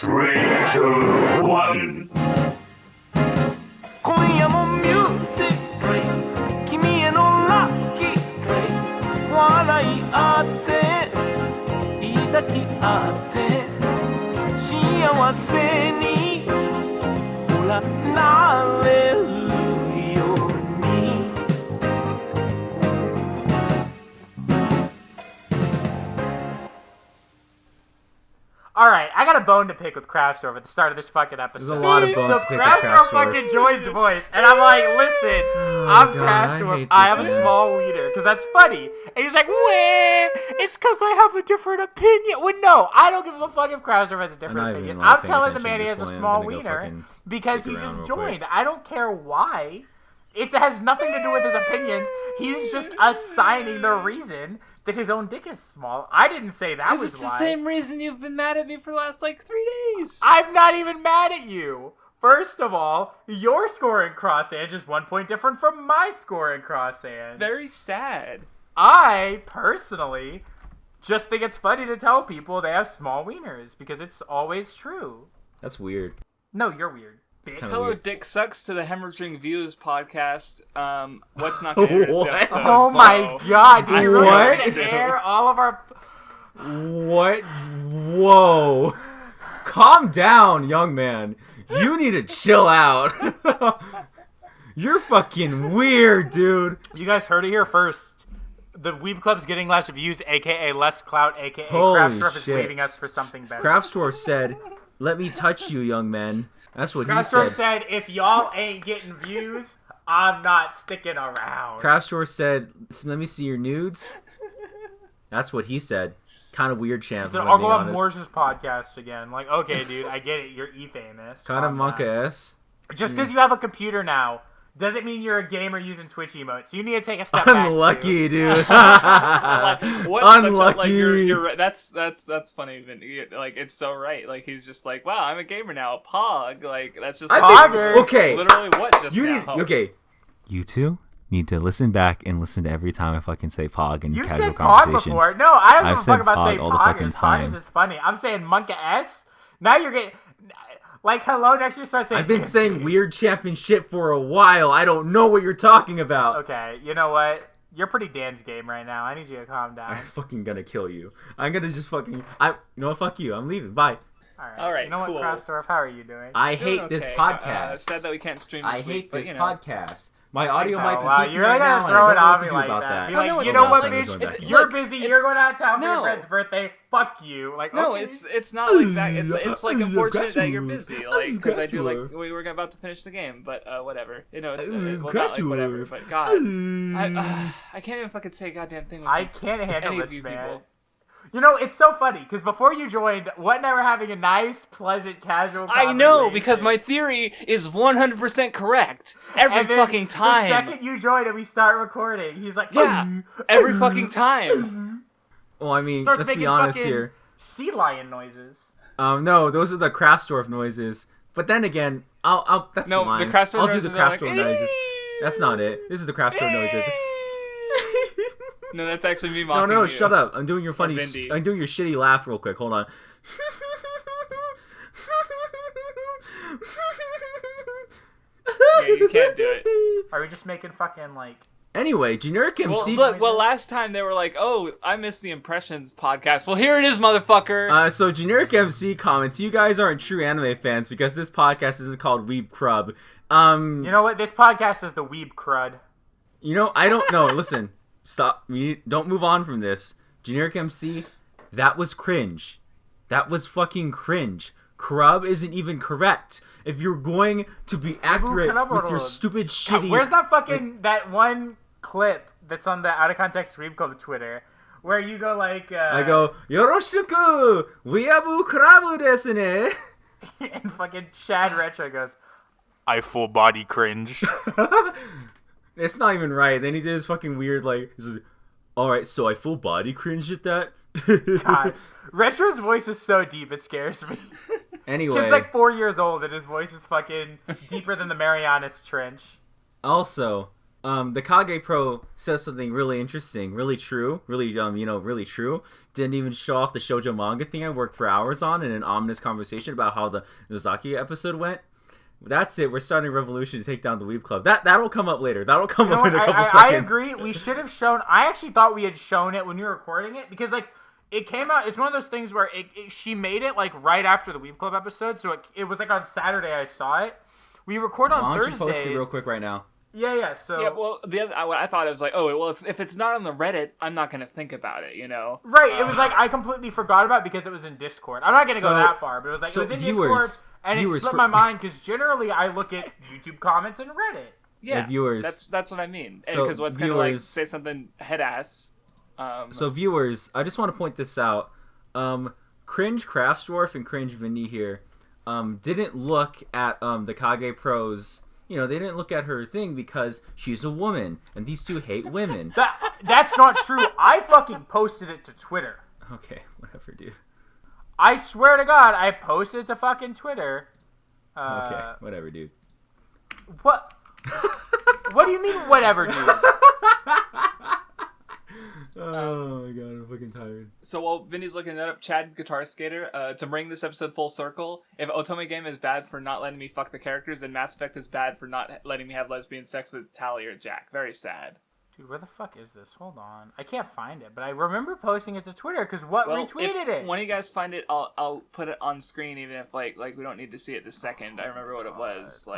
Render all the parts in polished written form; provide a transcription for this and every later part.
3, 2, 1. 今夜もミュージック君へのラッキー笑い合って抱き合って幸せにほらなれるようにAlright, I got a bone to pick with Craftsdwarf at the start of this fucking episode. There's a lot of bones to pick with Craftsdwarf Craftsdwarf. fucking joins the voice, and I'm like, listen, I'm Craftsdwarf, I have a small wiener, because that's funny. And he's like, well, it's because I have a different opinion. Well, no, I don't give a fuck if Craftsdwarf has a different opinion. I'm telling the man he has a small wiener because he just joined. I don't care why. It has nothing to do with his opinions. He's just assigning the reason that his own dick is small. I didn't say that was why. Because it's the same reason you've been mad at me for the last, 3 days. I'm not even mad at you. First of all, your score in Cross Ange is 1 point different from my score in Cross Ange. Very sad. I, personally, just think it's funny to tell people they have small wieners, because it's always true. That's weird. No, you're weird. Hello, weird. Dick Sucks to the Hemorrhaging Views podcast. What's not going to air this episode? Oh my god, do you really What? want to air all of our... What? Whoa. Calm down, young man. You need to chill out. You're fucking weird, dude. You guys heard it here first. The Weeb Club's getting less views, a.k.a. less clout, a.k.a. Holy Craftsdwarf is shit. leaving us for something better. Craftsdwarf said, "Let me touch you, young man." That's what he Craftsdwarf said. said, if y'all ain't getting views, I'm not sticking around. Craftsdwarf said, "Let me see your nudes." That's what he said. Kind of weird, champ. So I'll go on Morse's podcast again. Like, okay, dude, I get it. You're E-famous. Kind of Calm Monka down. S. Just because you have a computer now doesn't mean you're a gamer using Twitch emotes. You need to take a step back. Unlucky, dude. What's Unlucky. Such a, you're right. That's funny. It's so right. He's just like, wow, I'm a gamer now. Pog. That's just. Okay. Literally, what just You now? need okay. You two need to listen back and listen to every time I fucking say Pog in You've casual said Pog conversation. before. No, I don't I've give a said fuck about Pog saying all the Pog. fucking Pog time. is funny. I'm saying Monka S. Now you're getting... hello, next year start saying... I've been saying weird champion shit for a while. I don't know what you're talking about. Okay, you know what? You're pretty Dan's game right now. I need you to calm down. I'm fucking gonna kill you. I'm gonna just fucking... You know what? Fuck you. I'm leaving. Bye. All right, You know cool. what, Craftsdwarf? How are you doing? I Doing hate this okay. podcast. Sad that we can't stream I this week, hate but, this you know. podcast. My audio might be Wow, peaking you're really right now, gonna and throw I it don't know on what to me do like about that. that. Be No, like, no, you it's know not. what, I'm bitch? going back. You're Look, busy. it's- You're going out of town for your No. friend's birthday. Fuck you. Like, No, okay. it's not like that. It's unfortunate that you're busy, because I do we were about to finish the game, but whatever. You know, it's well, not like whatever, but God, I can't even fucking say a goddamn thing. With I can't handle any of this, you man. people. You know, it's so funny because before you joined, What and I were having a nice, pleasant, casual I know, conversation. because my theory is 100% correct every And then fucking time. The second you join and we start recording, he's like, Yeah, every fucking time. Well, I mean, starts let's making be honest fucking here. sea lion noises. No, those are the Craftsdwarf noises. But then again, that's No, mine. the Craftsdwarf I'll do noises the are like, Craftsdwarf noises. That's not it. This is the Craftsdwarf noises. No, that's actually me No, mocking no, you. shut up. I'm doing your funny. Vindy. I'm doing your shitty laugh real quick. Hold on. Yeah, you can't do it. Are we just making fucking like? Anyway, generic MC. Well, last time they were like, "Oh, I missed the Impressions podcast." Well, here it is, motherfucker. So generic MC comments. You guys aren't true anime fans because this podcast isn't called Weeb Crub. You know what? This podcast is the Weeb crud. You know, I don't know. Listen, stop. Don't move on from this. Generic MC, that was cringe. That was fucking cringe. Crub isn't even correct. If you're going to be accurate with your stupid shitty... Where's that fucking that one clip that's on the Out of Context Weeb Club Twitter where you go like I go, Yoroshiku! Weeaboo Krabu desu ne! and fucking Chad Retro goes, I full body cringe. It's not even right. Then he did his fucking weird, like, alright, so I full body cringed at that? God. Retro's voice is so deep, it scares me. Anyway. Kid's like 4 years old and his voice is fucking deeper than the Marianas Trench. Also, The Kage Pro says something really interesting, really true, really really true. Didn't even show off the shoujo manga thing I worked for hours on in an ominous conversation about how the Nozaki episode went. That's it. We're starting a revolution to take down the Weeb Club. That'll come up later. That'll come up in a couple seconds. I agree. We should have shown. I actually thought we had shown it when you were recording it because like it came out. It's one of those things where she made it like right after the Weeb Club episode, so it was like on Saturday. I saw it. We record on Thursdays. Why don't you post it real quick right now? Yeah. So well, I thought it was like, oh, well, if it's not on the Reddit, I'm not gonna think about it, you know? Right. It was like I completely forgot about it because it was in Discord. I'm not gonna go that far, but it was like it was in Discord. And it slipped my mind because generally I look at YouTube comments and Reddit. Yeah, viewers. That's what I mean. Because what's gonna like say something head ass. So viewers, I just want to point this out. Cringe Craftsdwarf and Cringe Vindy here didn't look at the Kage Pro's. They didn't look at her thing because she's a woman, and these two hate women. That's not true. I fucking posted it to Twitter. Okay, whatever, dude. I swear to God, I posted it to fucking Twitter. Okay, whatever, dude. What? What do you mean, whatever, dude? Oh my God, I'm fucking tired. So while Vinny's looking that up, Chad Guitar Skater, to bring this episode full circle, if Otome Game is bad for not letting me fuck the characters, then Mass Effect is bad for not letting me have lesbian sex with Tally or Jack. Very sad. Dude, where the fuck is this? Hold on. I can't find it, but I remember posting it to Twitter because retweeted it? When you guys find it, I'll put it on screen, even if like we don't need to see it this second. I remember what it was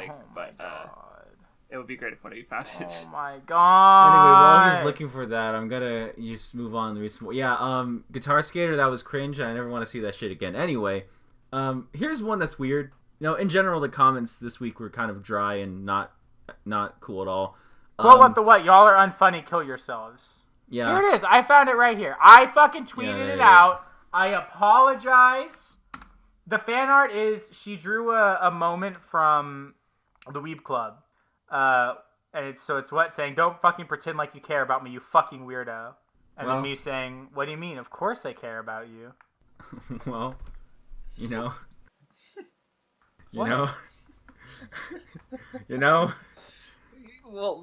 it would be great if one of you found it. Oh my God. Anyway, while he's looking for that, I'm gonna just move on. Guitar Skater, that was cringe. I never want to see that shit again. Anyway, here's one that's weird. In general, the comments this week were kind of dry and not cool at all. What? Y'all are unfunny. Kill yourselves. Yeah. Here it is. I found it right here. I fucking tweeted it out. I apologize. The fan art is she drew a moment from the Weeb Club. And it's what saying, don't fucking pretend like you care about me, you fucking weirdo. And then me saying, what do you mean? Of course I care about you. Well, you know. Well,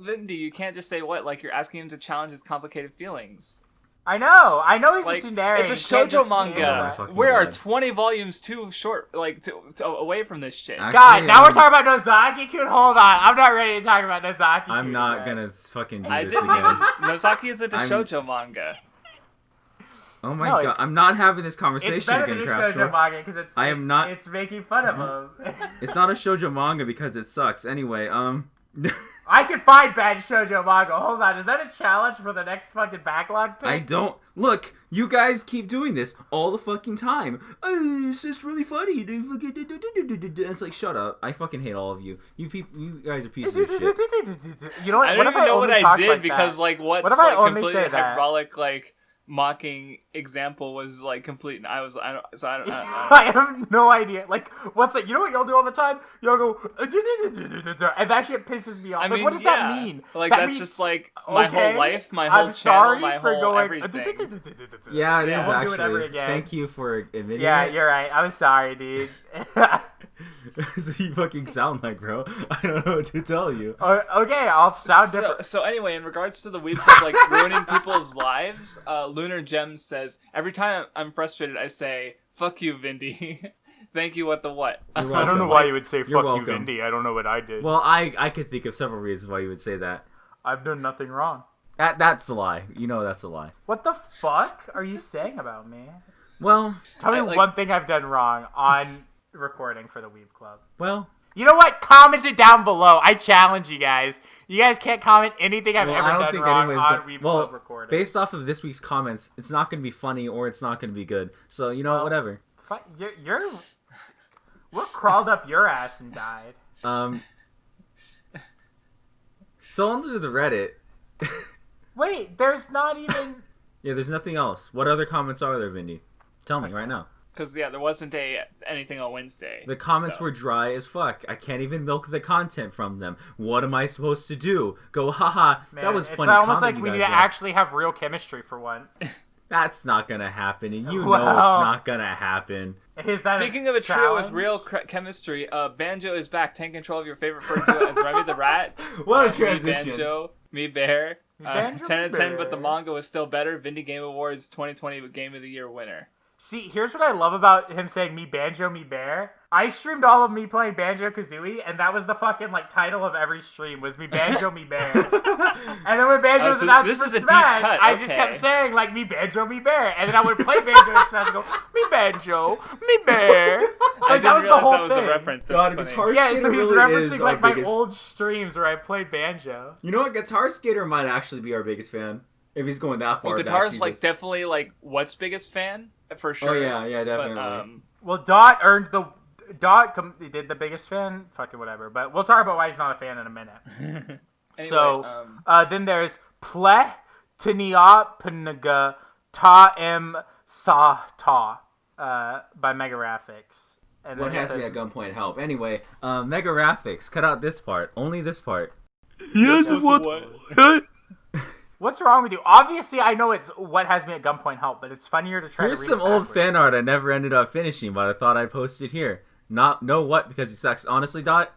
Vindy, you can't just say what? Like, you're asking him to challenge his complicated feelings. I know he's like, just narrating. It's a shoujo manga. We are 20 volumes too short, away from this shit. Actually, God, now we're talking about Nozaki-kun? Hold on. I'm not ready to talk about Nozaki-kun. I'm not gonna fucking do this again. Nozaki is a shoujo manga. Oh my God, I'm not having this conversation again, Craftsdwarf. It's better than a shoujo manga because it's making fun of him. It's not a shoujo manga because it sucks. Anyway, I can find bad shoujo manga. Hold on, is that a challenge for the next fucking backlog pick? I don't... Look, you guys keep doing this all the fucking time. It's really funny. It's like, shut up. I fucking hate all of you. You guys are pieces of shit. You know what? I don't even know what I did because, what's completely hyperbolic, mocking example was complete, and I don't know. I have no idea. What's that? You know what y'all do all the time? Y'all go, and that shit pisses me off. What does that mean? That's means, just my whole life, my whole channel, my whole everything. Yeah, it is actually. Thank you for admitting. Yeah, you're right. I'm sorry, dude. That's what you fucking sound like, bro. I don't know what to tell you. Okay, I'll sound different. So anyway, in regards to the Weeb Club, ruining people's lives, Lunar Gems says, every time I'm frustrated, I say, fuck you, Vindy. Thank you, what? I don't know why you would say fuck you, Vindy. I don't know what I did. Well, I could think of several reasons why you would say that. I've done nothing wrong. That's a lie. You know that's a lie. What the fuck are you saying about me? Well... Tell me one thing I've done wrong on recording for the Weeb Club. Well... You know what? Comment it down below. I challenge you guys. You guys can't comment anything I've ever done wrong on Weeb Club recording. Based off of this week's comments, it's not going to be funny or it's not going to be good. So, whatever. What crawled up your ass and died? So onto the Reddit. Wait, there's not even... Yeah, there's nothing else. What other comments are there, Vindy? Tell me right now. Because, there wasn't anything on Wednesday. The comments were dry as fuck. I can't even milk the content from them. What am I supposed to do? Go, haha, that was funny. It's almost like we need to actually have real chemistry for once. That's not gonna happen, and you know Well, it's not gonna happen. Is that Speaking of a trio with challenge? real chemistry, Banjo is back. Take control of your favorite fur duo as Remy the Rat. What a Me transition. Banjo, me Bear. Banjo, 10 out of 10, Bear. but the manga was still better. Vindy Game Awards 2020 Game of the Year winner. See, here's what I love about him saying me banjo, me bear. I streamed all of me playing Banjo-Kazooie, and that was the fucking like title of every stream was me banjo, me bear. And then when Banjo was so announced this for is a deep Smash, cut, I just okay. kept saying like me banjo, me bear, and then I would play Banjo and Smash and go me banjo, me bear. I Like, didn't realize that was thing. a reference. That's God, funny. Guitar Yeah, Skater so he's really is referencing our like my biggest... old streams where I played Banjo. You know what? Guitar Skater might actually be our biggest fan. If he's going that far Well, back. Guitar's Jesus. like definitely like what's biggest fan for sure. Oh, yeah, definitely. But, Well, Dot did the biggest fan, fucking whatever. But we'll talk about why he's not a fan in a minute. anyway, So then there's Ple Tiniapanaga Ta M Sa Ta by Megaraphics. And One then has it to be at says- gunpoint help. Anyway, Mega Graphics, cut out this part. Only this part. yes, what? What's wrong with you? Obviously, I know it's what has me at gunpoint help, but it's funnier to try Here's to read some it old backwards. fan art I never ended up finishing, but I thought I'd post it here. Not know what because he sucks. Honestly, Dot,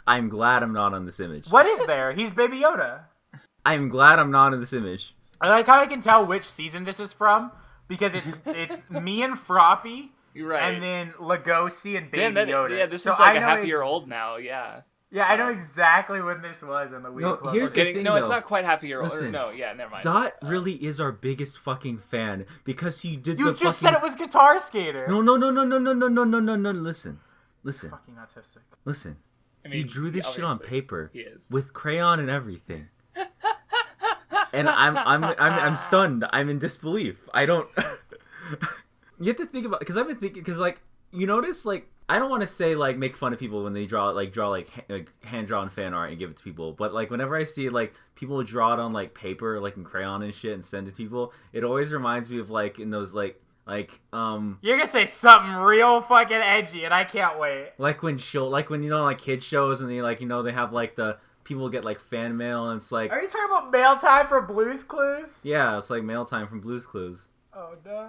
I'm glad I'm not on this image. What is there? He's Baby Yoda. I'm glad I'm not in this image. I like how I can tell which season this is from because it's me and Froppy, You're right. and then Lugosi and Baby Damn, that, Yoda. yeah, this So is like I a know half year ex- old now. Yeah. Yeah, I know exactly when this was in the week. No, Club. here's the Okay. thing, No, it's though. not quite half a year old. Listen, No, yeah, never mind. Dot really is our biggest fucking fan because he did You the just fucking... said it was Guitar Skater. No. Listen. Fucking autistic. Listen. I He mean, drew this shit on obviously, paper he is. with crayon and everything. And I'm stunned. I'm in disbelief. I don't. You have to think about because I've been thinking because like you notice like I don't want to say like make fun of people when they draw hand drawn fan art and give it to people, but like whenever I see like people draw it on like paper like in crayon and shit and send it to people, it always reminds me of like in those like You're gonna say something real fucking edgy, and I can't wait. like when you know like kid shows and they like you know they have like the people get like fan mail and it's like Are you talking about mail time for Blue's Clues? yeah it's like mail time from Blue's Clues. Oh no.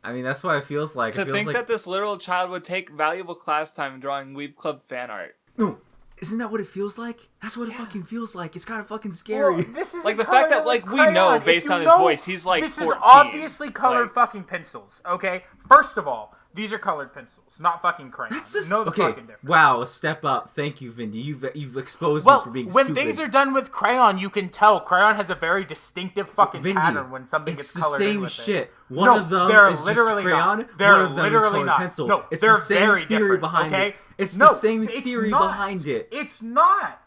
I mean that's what it feels like. To it feels think like, that this literal child would take valuable class time drawing Weeb Club fan art. no, isn't that what it feels like? That's what it fucking feels like. It's kind of fucking scary. Well, this is Like, the fact that, like, we know based on his voice, he's, like, this 14. is obviously colored Like- fucking pencils. Okay, first of all, these are colored pencils, not fucking crayons. That's just know the okay. fucking difference. Wow, step up. Thank you, Vindy. You've exposed Well, me for being when stupid. things are done with crayon, you can tell crayon has a very distinctive fucking Vindy, pattern when something it's gets the colored in same with shit. It. One No, of them they're is just literally crayon. Not. They're One of them is literally colored not. pencil. No, It's they're the same very theory different, behind okay? it. It's No, the same it's theory not. behind it. It's not.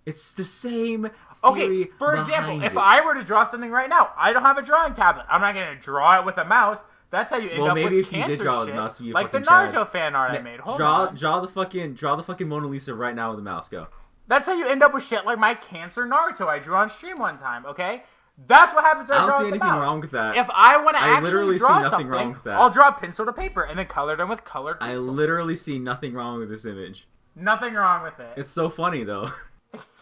It's the same Okay, theory for example, behind if it. I were to draw something right now, I don't have a drawing tablet. I'm not going to draw it with a mouse. That's how you end Well, up maybe with if you did cancer draw with a shit, mouse, you'd be a like the fucking Naruto Chad. fan art I made. Hold draw on. the fucking Mona Lisa right now with a mouse. Go. That's how you end up with shit like my cancer Naruto I drew on stream one time, okay? That's what happens when I I don't draw see with the anything mouse. wrong with that. If I want to I actually literally see draw nothing something, wrong with that. I'll draw pencil to paper and then color them with colored I pencil. literally see nothing wrong with this image. Nothing wrong with it. It's so funny though.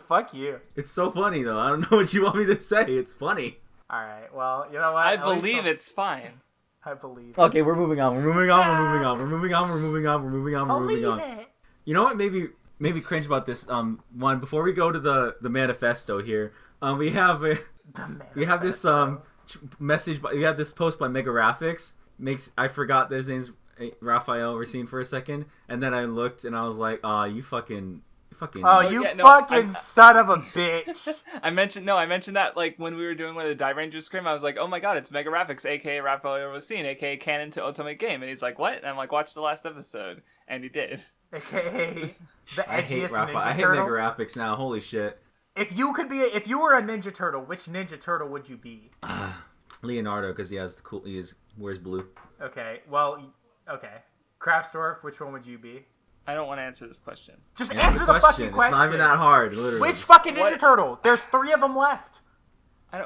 Fuck you. It's so funny though. I don't know what you want me to say. It's funny. Alright, well, you know what? I At least believe I'll- it's fine. I believe Okay, we're moving on. We're moving on. We're moving on. We're moving on. We're moving on. We're moving on. We're moving on. it. You know what? Maybe cringe about this. One before we go to the manifesto here. We have this message. We have this post by Megaraphics. I forgot that his name's Raphael Racine for a second, and then I looked and I was like, "Oh, you fucking." Oh, you yeah, no, fucking son of a bitch. I mentioned that like when we were doing one of the Die Rangers scrim, I was like, oh my god, it's Megaraphics, aka Raphael Racine, aka canon to Otome Game, and he's like, what? And I'm like, watch the last episode, and he did. AKA the I hate edgiest Raphael. Ninja I hate Turtle. Megaraphics now. Holy shit. If you were a Ninja Turtle, which Ninja Turtle would you be? Leonardo, because he wears blue. Okay, well, okay. Craftsdwarf, which one would you be? I don't want to answer this question. Just Answer answer the fucking It's question. not even that hard, literally. Which fucking Ninja What? Turtle? There's 3 of them left. I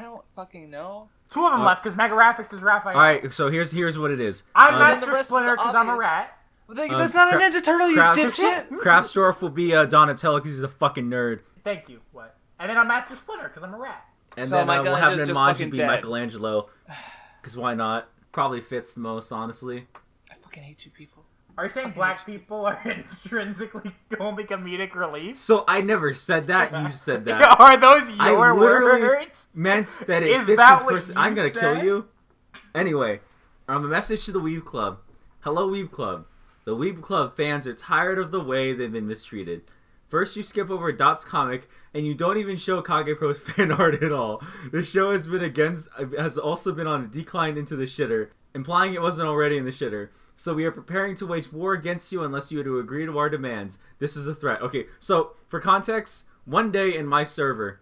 don't fucking know. 2 of them left because Megaraphics is Raphael. All right, so here's what it is. I'm the Master rest is Splinter because I'm a obvious. rat. That's not a Ninja Turtle, you dipshit! Craftsdwarf will be Donatello because he's a fucking nerd. Thank you. What? And then I'm Master Splinter because I'm a rat. And So then we'll have Michelangelo's just Nenmaji fucking be dead. Michelangelo. Because why not? Probably fits the most, honestly. I fucking hate you people. Are you saying black people are intrinsically only comedic relief? So I never said that. You said that. Are those I your literally words? meant that it Is fits that his what person. you I'm gonna kill said? you. Anyway, a message to the Weeb Club. Hello, Weeb Club. The Weeb Club fans are tired of the way they've been mistreated. First, you skip over Dot's comic, and you don't even show Kage Pro's fan art at all. The show has also been on a decline into the shitter, implying it wasn't already in the shitter. So we are preparing to wage war against you unless you were to agree to our demands. This is a threat. Okay, so for context, one day in my server,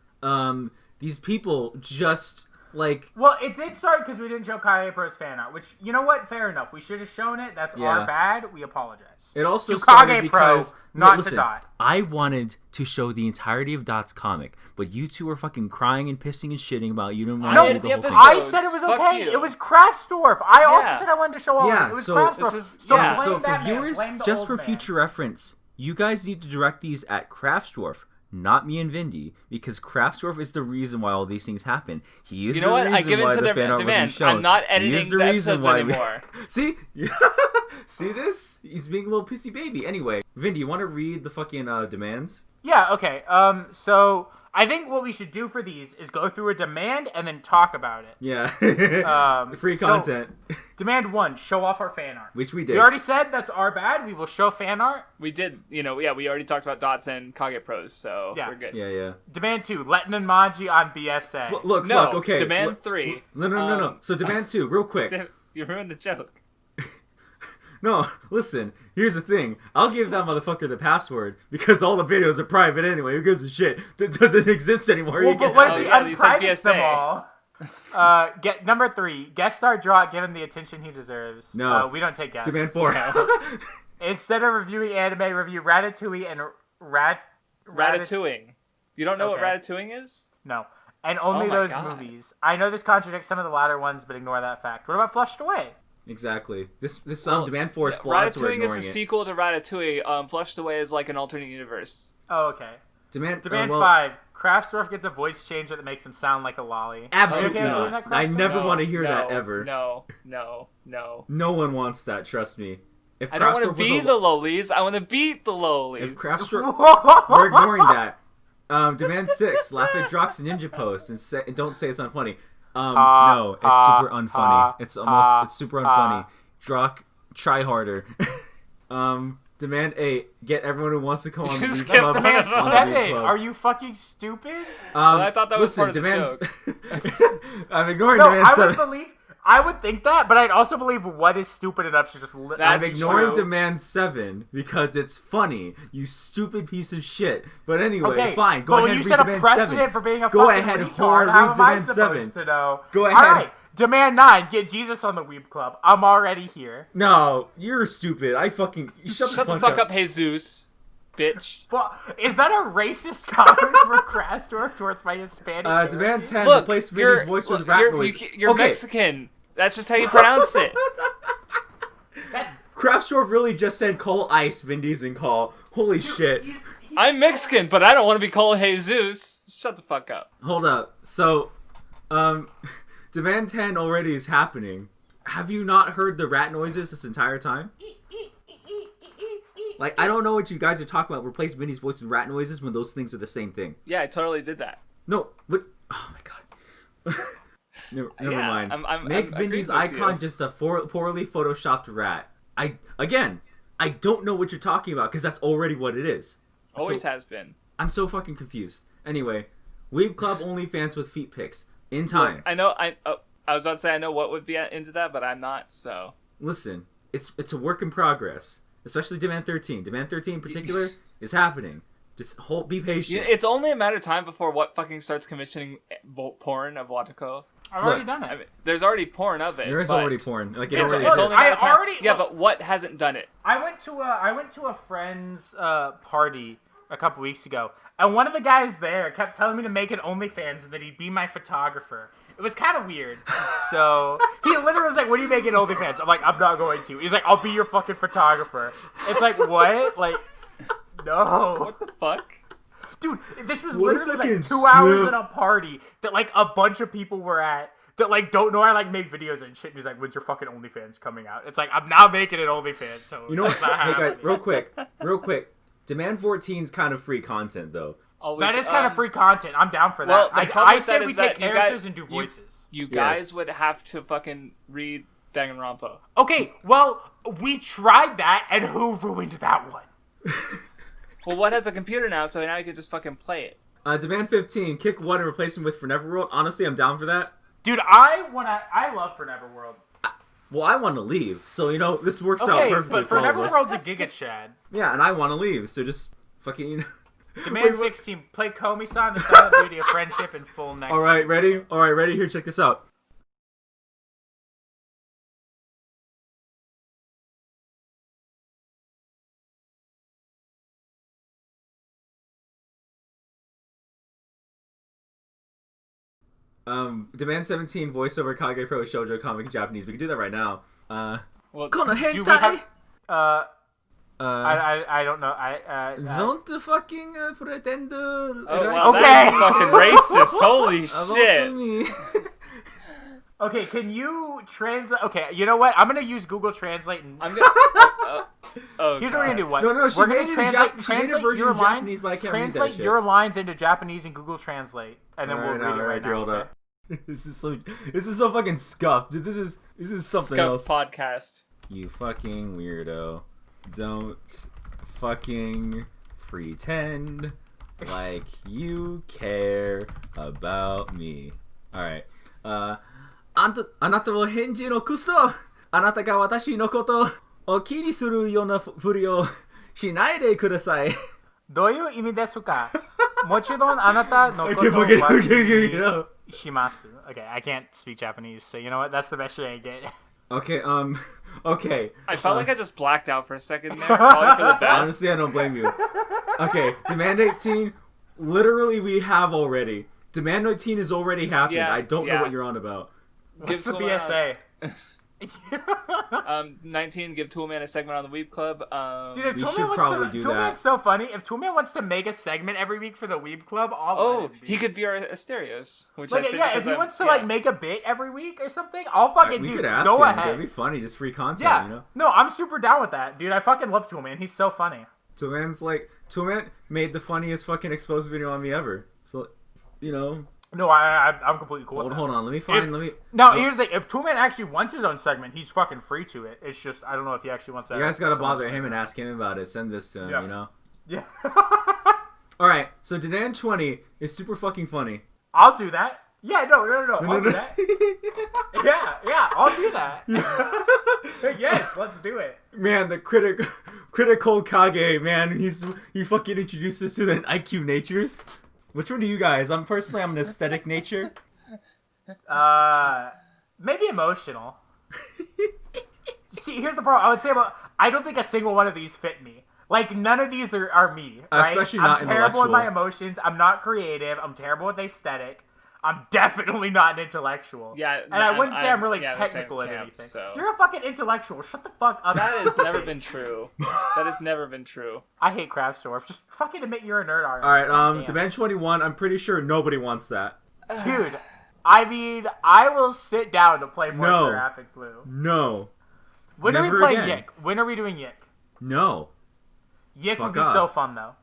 these people just like. Well, it did start because we didn't show Kaie Pro's fan art, which, you know what? Fair enough. We should have shown it. That's our bad. We apologize. It also to started Kage Pro, because not listen, to Dot. I wanted to show the entirety of Dot's comic, but you two were fucking crying and pissing and shitting about it. You didn't want No, to do the whole thing. I said it was Fuck okay. you. It was Craftsdwarf. I also Yeah. said I wanted to show all of it. Yeah, It was so Craftsdwarf. this is- so yeah. blame So for that man. viewers, Blame the just old for man. future reference, you guys need to direct these at Craftsdwarf, not me and Vindy, because Craftsdwarf is the reason why all these things happen. He is You know the what? reason I give in why to the their fan art wasn't demands. shown. I'm not He is editing the the reason episodes why anymore. See? See this? He's being a little pissy baby. Anyway, Vindy, you want to read the fucking demands? Yeah, okay. So I think what we should do for these is go through a demand and then talk about it. Yeah. Free so- content. Demand 1, show off our fan art. Which we did. We already said that's our bad. We will show fan art. We did, we already talked about Dots and Kage Pros, so Yeah. we're good. Yeah. Demand 2, let Nenmaji on BSA. Look, No, okay. demand look, 3. No. So demand 2, real quick. Damn, you ruined the joke. No, listen, here's the thing. I'll give that motherfucker the password because all the videos are private anyway. Who gives a shit? It doesn't exist anymore. Well, You but can what have if it. we yeah, you said unprivate them BSA. all? Number 3, guest star draw, give him the attention he deserves. No. We don't take guests. Demand 4. Instead of reviewing anime, review Ratatouille and Ratatouille. You don't know Okay. what Ratatouille is? No. And only Oh my those God. movies. I know this contradicts some of the latter ones, but ignore that fact. What about Flushed Away? Exactly. This Well, demand 4 is flawed, so we're Ratatouille is ignoring the it. sequel to Ratatouille. Flushed Away is like an alternate universe. Oh, okay. Demand Demand well, 5. Craftsdwarf gets a voice changer that makes him sound like a lolly. Absolutely Are you okay with doing not. that, I Craftsdwarf? never No, want to hear that no, ever. No. No one wants that, trust me. If I don't want to Craftsdwarf was be a- the lowlies. I want to beat the lowlies. If Craftsdwarf... We're ignoring that. Demand 6, laugh at Drock's ninja post and don't say it's not funny. No, it's super unfunny. It's super unfunny. Drock, try harder. Demand 8, get everyone who wants to come on the Just Weeb get Club. Demand Demand on the Weeb 7. Club. Are you fucking stupid? I thought that was listen, part of the demands... I'm ignoring No, demand I 7. would believe... I would think that, but I'd also believe what is stupid enough to just... I'm That's ignoring true. demand 7 because it's funny. You stupid piece of shit. But anyway, Okay, fine. Go but ahead when and you read set a demand precedent 7. for being a Go fucking ahead, retard, whore, how read am I demand supposed 7. to know? Go All ahead. right, demand 9, get Jesus on the Weeb Club. I'm already here. No, you're stupid. Shut Shut the fuck up, Jesus, bitch. Well, is that a racist comment for Craftsdwarf towards my Hispanic Demand heritage? 10, Look, replace you're, Vinny's voice with look, rat you're, noise. you're Okay, Mexican. That's just how you pronounce it. Craftsdwarf really just said call ice, Vin Diesel call. Holy shit. I'm Mexican, but I don't want to be called Jesus. Shut the fuck up. Hold up. So, Demand 10 already is happening. Have you not heard the rat noises this entire time? Like, I don't know what you guys are talking about. Replace Vinny's voice with rat noises when those things are the same thing. Yeah, I totally did that. No, what? Oh my god. Never Yeah, mind. I'm Make agreeing Vinny's with icon you. just a poorly photoshopped rat. I don't know what you're talking about because that's already what it is. Always So- has been. I'm so fucking confused. Anyway, Weeb Club OnlyFans with feet pics in time. Look, I know. I was about to say I know what would be into that, but I'm not. So Listen, it's a work in progress. Especially Demand 13. Demand 13 in particular is happening. Just be patient. it's only a matter of time before what fucking starts commissioning porn of Watako. I've already Look, done it. I mean, there's already porn of it. There is but already porn. Like it It's, already it's exists. only a matter of time. already- Yeah, look. but what hasn't done it? I went to a friend's party a couple weeks ago, and one of the guys there kept telling me to make an OnlyFans and that he'd be my photographer. It was kind of weird. So he literally was like, "What do you make an OnlyFans?" I'm like, "I'm not going to." He's like, "I'll be your fucking photographer." It's like, what? Like, no. What the fuck? Dude, this was What a literally fucking like 2 hours simp. at a party that like a bunch of people were at that like don't know I like make videos and shit. And he's like, "When's your fucking OnlyFans coming out?" It's like I'm not making an OnlyFans, so You know what? it's not Hey guys, happening. real quick. Demand 14's kind of free content though. That is kind of free content. I'm down for that. Well, the problem I with that say we is that take you characters guys- and do voices. You guys Yes. would have to fucking read Danganronpa. Okay, well, we tried that, and who ruined that one? Well, what has a computer now, so now you can just fucking play it. Demand 15, kick one and replace him with For Neverworld. Honestly, I'm down for that. Dude, I love For Neverworld. Well, I want to leave, so you know this works out Okay, perfectly but for For all of us. Neverworld's a Giga Chad. Yeah, and I want to leave, so just fucking. Demand 16, play Komi-san, the silent beauty of friendship in full next. All right, ready? All right, ready? Here, check this out. Demand 17 voiceover Kage Pro Shoujo comic in Japanese. We can do that right now. Well, Kono Do we hentai. have, I don't know. Don't fucking pretend. oh, wow, Okay. that's fucking racist. Holy shit. Me. Okay, can you translate? Okay, you know what? I'm gonna use Google Translate. And I'm gonna. Oh, here's what we're gonna do. What? No, she we're made gonna it in she made a version your in lines. Japanese, but I can't read that Translate shit. your lines into Japanese in Google Translate, and then we'll read it right now. Okay? This is so fucking scuffed. Dude, this is something else. Scuff podcast. You fucking weirdo. Don't fucking pretend like you care about me. Alright. あなたは返事のクソ。あなたが私のことを気にするようなふりをしないでください。どういう意味ですか？もちろんあなたのことを Okay, します。Okay, I can't speak Japanese, so you know what? That's the best shit I get. okay, okay. I felt like I just blacked out for a second there. Probably for the best. Honestly, I don't blame you. Okay, Demand 18, literally we have already. Demand 18 is already happened. Yeah, I don't know yeah. what you're on about. What's the Toolman BSA? 19, give Toolman a segment on the Weeb Club. Dude, if We Toolman should wants probably to, do Toolman's that. so funny. If Toolman wants to make a segment every week for the Weeb Club, I'll let Oh, him be. he could be our Asterios. Which I Like, say yeah, if because he I'm- wants to yeah. like make a bit every week or something, I'll fucking We dude, could ask go him. ahead. That'd be funny. Just free content, Yeah, you know? no, I'm super down with that, dude. I fucking love Toolman. He's so funny. Toolman made the funniest fucking exposed video on me ever. So, you know. No, I'm completely cool with that. Hold on. Let me Now, here's the thing. If Toolman actually wants his own segment, he's fucking free to it. It's just, I don't know if he actually wants that. You guys gotta someone's bother him segment. and ask him about it. Send this to him, Yeah. you know? Yeah. Alright, so Demand 20 is super fucking funny. I'll do that. Yeah, no. I'll do no. that. Yeah, I'll do that. Yes, let's do it. Man, the critical Kage, man, he fucking introduced us to the IQ natures. Which one do you guys? I'm an aesthetic nature. Maybe emotional. See, here's the problem. I would say I don't think a single one of these fit me. Like, none of these are me. Right? Especially not I'm terrible with intellectual. my emotions. I'm not creative. I'm terrible with aesthetic. I'm definitely not an intellectual. Yeah, and I wouldn't say I'm really the same technical at camp, anything. so. You're a fucking intellectual. Shut the fuck up. That has never been true. That has never been true. I hate Craftsdwarf. Just fucking admit you're a nerd already. Alright, Goddamn. Demand 21, I'm pretty sure nobody wants that. Dude, I mean, I will sit down to play more No. Seraphic Blue. No. When are we Never playing again. Yik? When are we doing Yik? No. Yik Fuck would be off. so fun, though.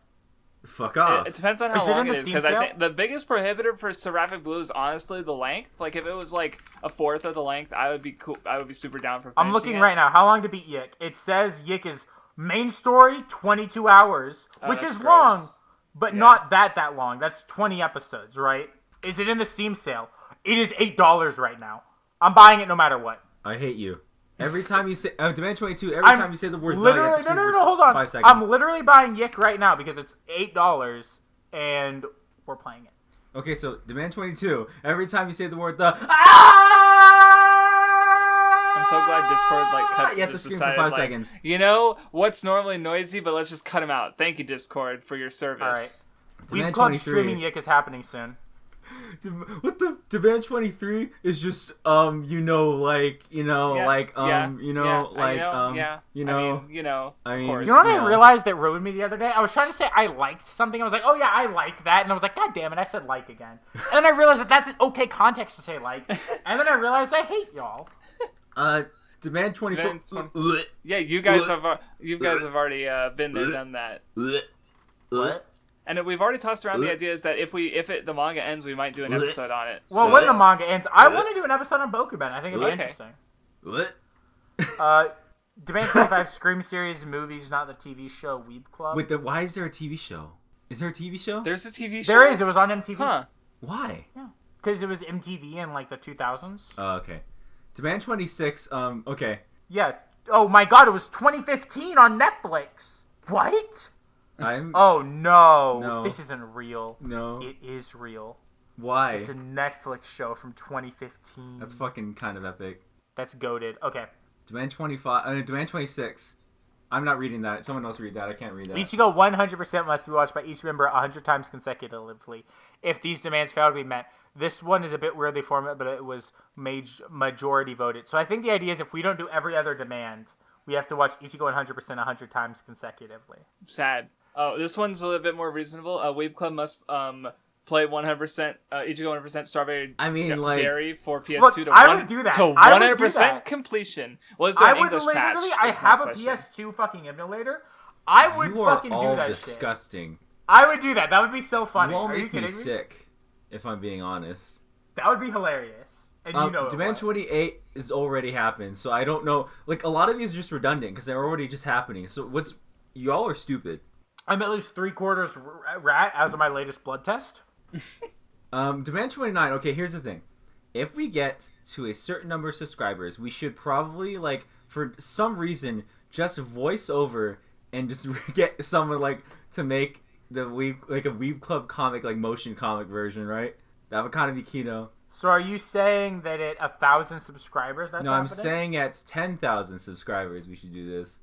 Fuck off. It depends on how Is it in long it the is, Steam because I sale? think the biggest prohibitor for Seraphic Blue is honestly the length. Like, if it was like a fourth of the length, I would be cool. I would be super down for. I'm looking finishing it. right now. How long to beat Yik? It says Yik is main story 22 hours, which that's is gross. long, but not that long. That's 20 episodes, right? Is it in the Steam sale? It is $8 right now. I'm buying it no matter what. I hate you. Every time you say Demand 22, time you say the word the, you have literally to scream for hold on. 5 seconds. I'm literally buying Yik right now because it's $8 and we're playing it. Okay, so Demand 22, every time you say the word the I'm so glad Discord cut. You have to just scream for decided, 5 seconds. You know what's normally noisy, but let's just cut him out. Thank you, Discord, for your service. All right. Demand Weeb Club 23. streaming Yik is happening soon. What the Demand 23 is just I mean, of course. You know what I realized that ruined me the other day? I was trying to say I liked something. I was like, oh yeah, I liked that, and I was like, god damn it, I said like again. And then I realized that that's an okay context to say like, and then I realized I hate y'all. Demand 24. Yeah, you guys have already been there, done that. What? And we've already tossed around the ideas that if the manga ends, we might do an episode on it. Well, when the manga ends, I want to do an episode on Bokuben. I think it'd be interesting. What? Demand 25 Scream series movies, not the TV show Weeb Club. Wait, why is there a TV show? Is there a TV show? There's a TV show. There is. It was on MTV. Huh? Why? Yeah, because it was MTV in like the 2000s. Oh, okay. Demand 26. Okay. Yeah. Oh my God! It was 2015 on Netflix. What? Oh no. No. This isn't real. No. It is real. Why? It's a Netflix show from 2015. That's fucking kind of epic. That's goated. Okay. Demand 25. Demand 26. I'm not reading that. Someone else read that. I can't read that. Ichigo 100% must be watched by each member 100 times consecutively. If these demands fail to be met, this one is a bit weirdly formatted, but it was majority voted. So I think the idea is if we don't do every other demand, we have to watch Ichigo 100% 100 times consecutively. Sad. Oh, this one's a little bit more reasonable. Weeb Club must play 100% Ichigo 100% Strawberry Dairy for PS2 to I would do that. to 100% completion. Was there an English patch? I have a PS2 fucking emulator. I would fucking do that disgusting. shit. I would do that. That would be so funny. You all Are you make kidding me me? sick, if I'm being honest. That would be hilarious. And you know Demand 28 is already happened, so I don't know. Like, a lot of these are just redundant because they're already just happening. So y'all are stupid. I'm at least 3/4 rat as of my latest blood test. Demand 29. Okay, here's the thing. If we get to a certain number of subscribers, we should probably, like, for some reason, just voice over and just get someone, like, to make the Weeb, like, a Weeb Club comic, like, motion comic version, right? That would kind of be Kino. So are you saying that at 1,000 subscribers that's happening? I'm saying at 10,000 subscribers we should do this.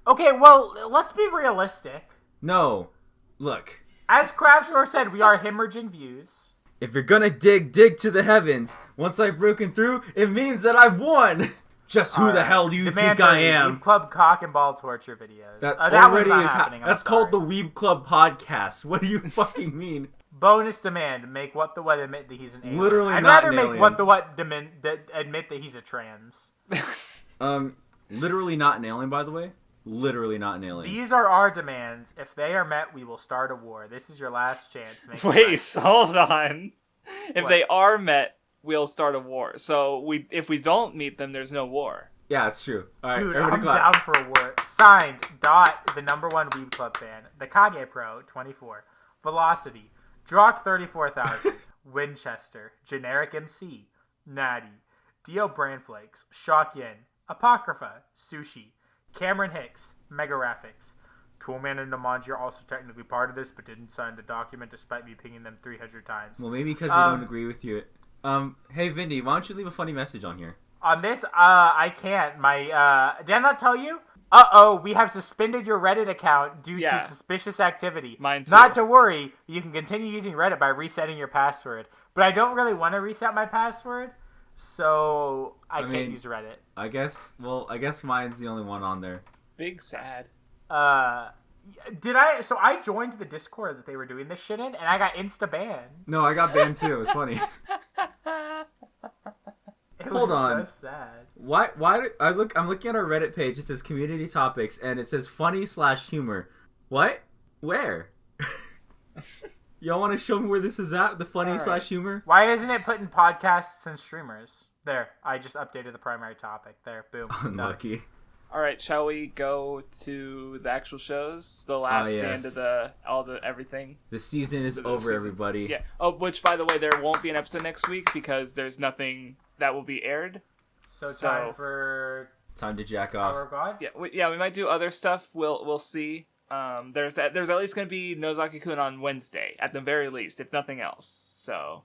Okay, well, let's be realistic. No. Look. As Craftsdwarf said, we are hemorrhaging views. If you're gonna dig to the heavens. Once I've broken through, it means that I've won. Just who the hell do you think I am? Weeb Club cock and ball torture videos. That already is happening. That's called the Weeb Club podcast. What do you fucking mean? Bonus demand: make WattheWut admit that he's an alien. Literally I'd not rather an make alien. WattheWut admit that he's a trans. Literally not an alien, by the way. Literally not an alien. These are our demands. If they are met, we will start a war. This is your last chance. Wait, hold on. If they are met, we'll start a war. So if we don't meet them, there's no war. Yeah, it's true. All right, dude, everybody I'm clap. down for a war. Signed, Dot, the #1 Weeb Club fan, the Kage Pro, 24, Velocity, Drock 34,000, Winchester, Generic MC, Natty, Dio Brandflakes, Shock Yin, Apocrypha, Sushi, Cameron Hicks, Mega Graphics. Toolman and Namanji are also technically part of this, but didn't sign the document despite me pinging them 300 times. Well, maybe because they don't agree with you. Hey, Vindy, why don't you leave a funny message on here? On this, I can't. Did I not tell you? We have suspended your Reddit account due to suspicious activity. Mine too. Not to worry, you can continue using Reddit by resetting your password. But I don't really want to reset my password, so I can't use Reddit. I guess mine's the only one on there. Big sad. So I joined the Discord that they were doing this shit in, and I got insta-banned. No, I got banned too. It was funny. Hold on. So sad. Why I'm looking at our Reddit page. It says community topics, and it says funny/humor. What? Where? Y'all want to show me where this is at? The funny/humor? Why isn't it put in podcasts and streamers? There, I just updated the primary topic. There, boom. Unlucky. Done. All right, shall we go to the actual shows? The last, the end of everything. The season is over, everybody. Yeah. Oh, which, by the way, there won't be an episode next week because there's nothing that will be aired. So time to jack off. Power of God? Yeah, we might do other stuff. We'll see. There's at least going to be Nozaki-kun on Wednesday, at the very least, if nothing else. So,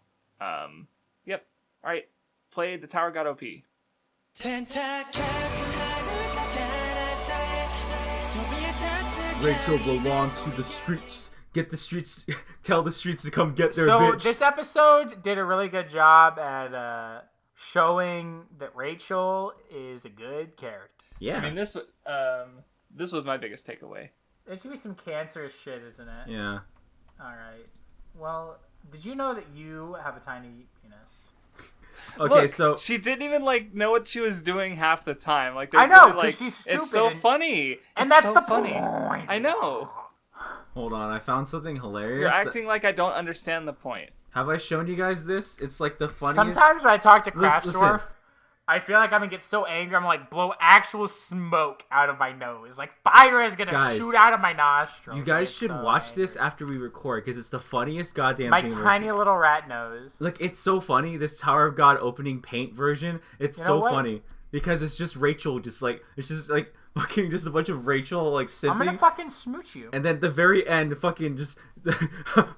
yep. All right, play the Tower God OP. Rachel belongs to the streets. get the streets, tell the streets to come get their So bitch. this episode did a really good job at showing that Rachel is a good character. Yeah. I mean, this was my biggest takeaway. There's gonna be some cancerous shit, isn't it? Yeah. All right. Well, did you know that you have a tiny penis? Okay, Look, so she didn't even like know what she was doing half the time. Like, I there's know, literally, 'cause like, she's stupid it's so and- funny. And It's that's so the funny. point. I know. hold on, I found something hilarious. You're acting like I don't understand the point. Have I shown you guys this? It's like the funniest. Sometimes when I talk to Listen. Craftsdwarf, I feel like I'm gonna get so angry, I'm like blow actual smoke out of my nose. Like fire is gonna Guys, shoot out of my nostrils. You guys It's should so watch this angry. after we record because it's the funniest goddamn My thing. tiny little rat nose. Like, it's so funny. This Tower of God opening paint version. It's You so know what? funny because it's just Rachel, just like it's just like fucking just a bunch of Rachel like I'm gonna simping. fucking smooch you. And then the very end, fucking just,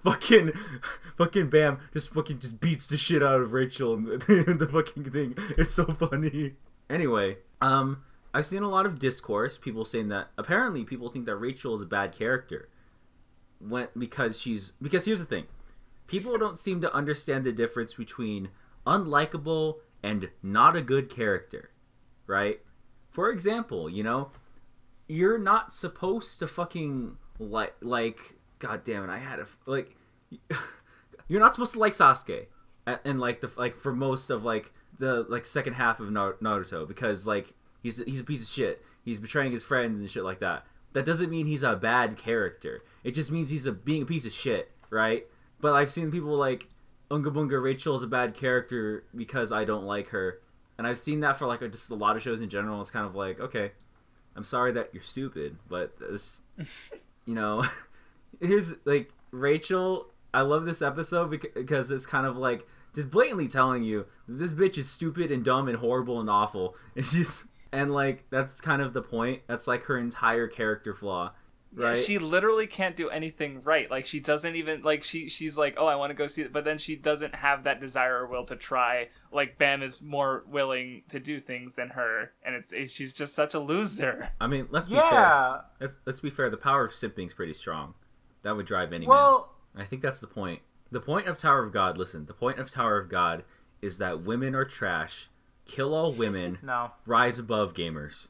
fucking Bam, just beats the shit out of Rachel and the fucking thing. It's so funny. Anyway, I've seen a lot of discourse, people saying that apparently people think that Rachel is a bad character. Because here's the thing, people don't seem to understand the difference between unlikable and not a good character, right? For example, you're not supposed to fucking like god damn it, I had you're not supposed to like Sasuke and for most of the second half of Naruto because he's a piece of shit. He's betraying his friends and shit like that. That doesn't mean he's a bad character. It just means he's being a piece of shit, right? But I've seen people like Unga Bunga Rachel is a bad character because I don't like her. And I've seen that for just a lot of shows in general. It's kind of like, okay, I'm sorry that you're stupid, but this, here's Rachel. I love this episode because it's kind of like just blatantly telling you this bitch is stupid and dumb and horrible and awful. And that's kind of the point. That's her entire character flaw. Right? Yeah, she literally can't do anything right. Like, she doesn't even, she's like, oh, I want to go see it, but then she doesn't have that desire or will to try. Like, Bam is more willing to do things than her, and she's just such a loser. I mean, let's be fair. Let's be fair. The power of simping's pretty strong. That would drive any man. I think that's the point. The point of Tower of God, the point of Tower of God is that women are trash, kill all women, rise above gamers.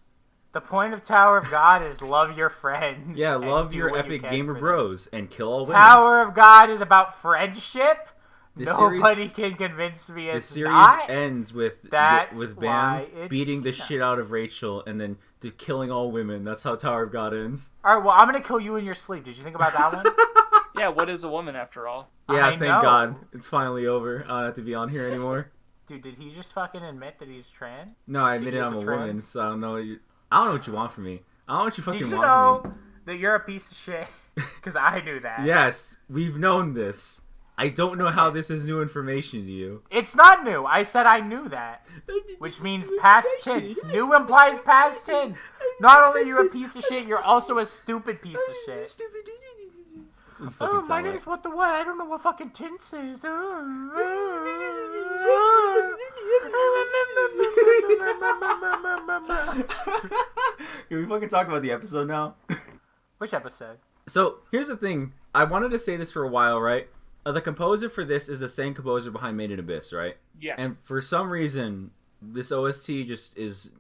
The point of Tower of God is love your friends. Yeah, and love do your what epic you can gamer for them. bros and kill all women. Tower of God is about friendship. The Nobody can convince me The it's series not. ends with That's Bam why it's beating the Kino. shit out of Rachel and then killing all women. That's how Tower of God ends. All right, well, I'm gonna kill you in your sleep. Did you think about that one? Yeah, what is a woman after all? Yeah, I thank know. God. It's finally over. I don't have to be on here anymore. Dude, did he just fucking admit that he's trans? No, I admitted He's I'm a a trans? woman, so I don't know what you want from me. I don't know what you fucking Did you want know from me. that you're a piece of shit? Because I knew that. Yes, we've known this. I don't know how this is new information to you. It's not new. I said I knew that. Which means past tense. New implies past tense. Not only are you a piece of shit, you're also a stupid piece of shit. You fucking Oh, my sound name's like- What the What? I don't know what fucking tense is. Can we fucking talk about the episode now? Which episode? So, here's the thing. I wanted to say this for a while, right? The composer for this is the same composer behind Made in Abyss, right? Yeah. And for some reason, this OST just is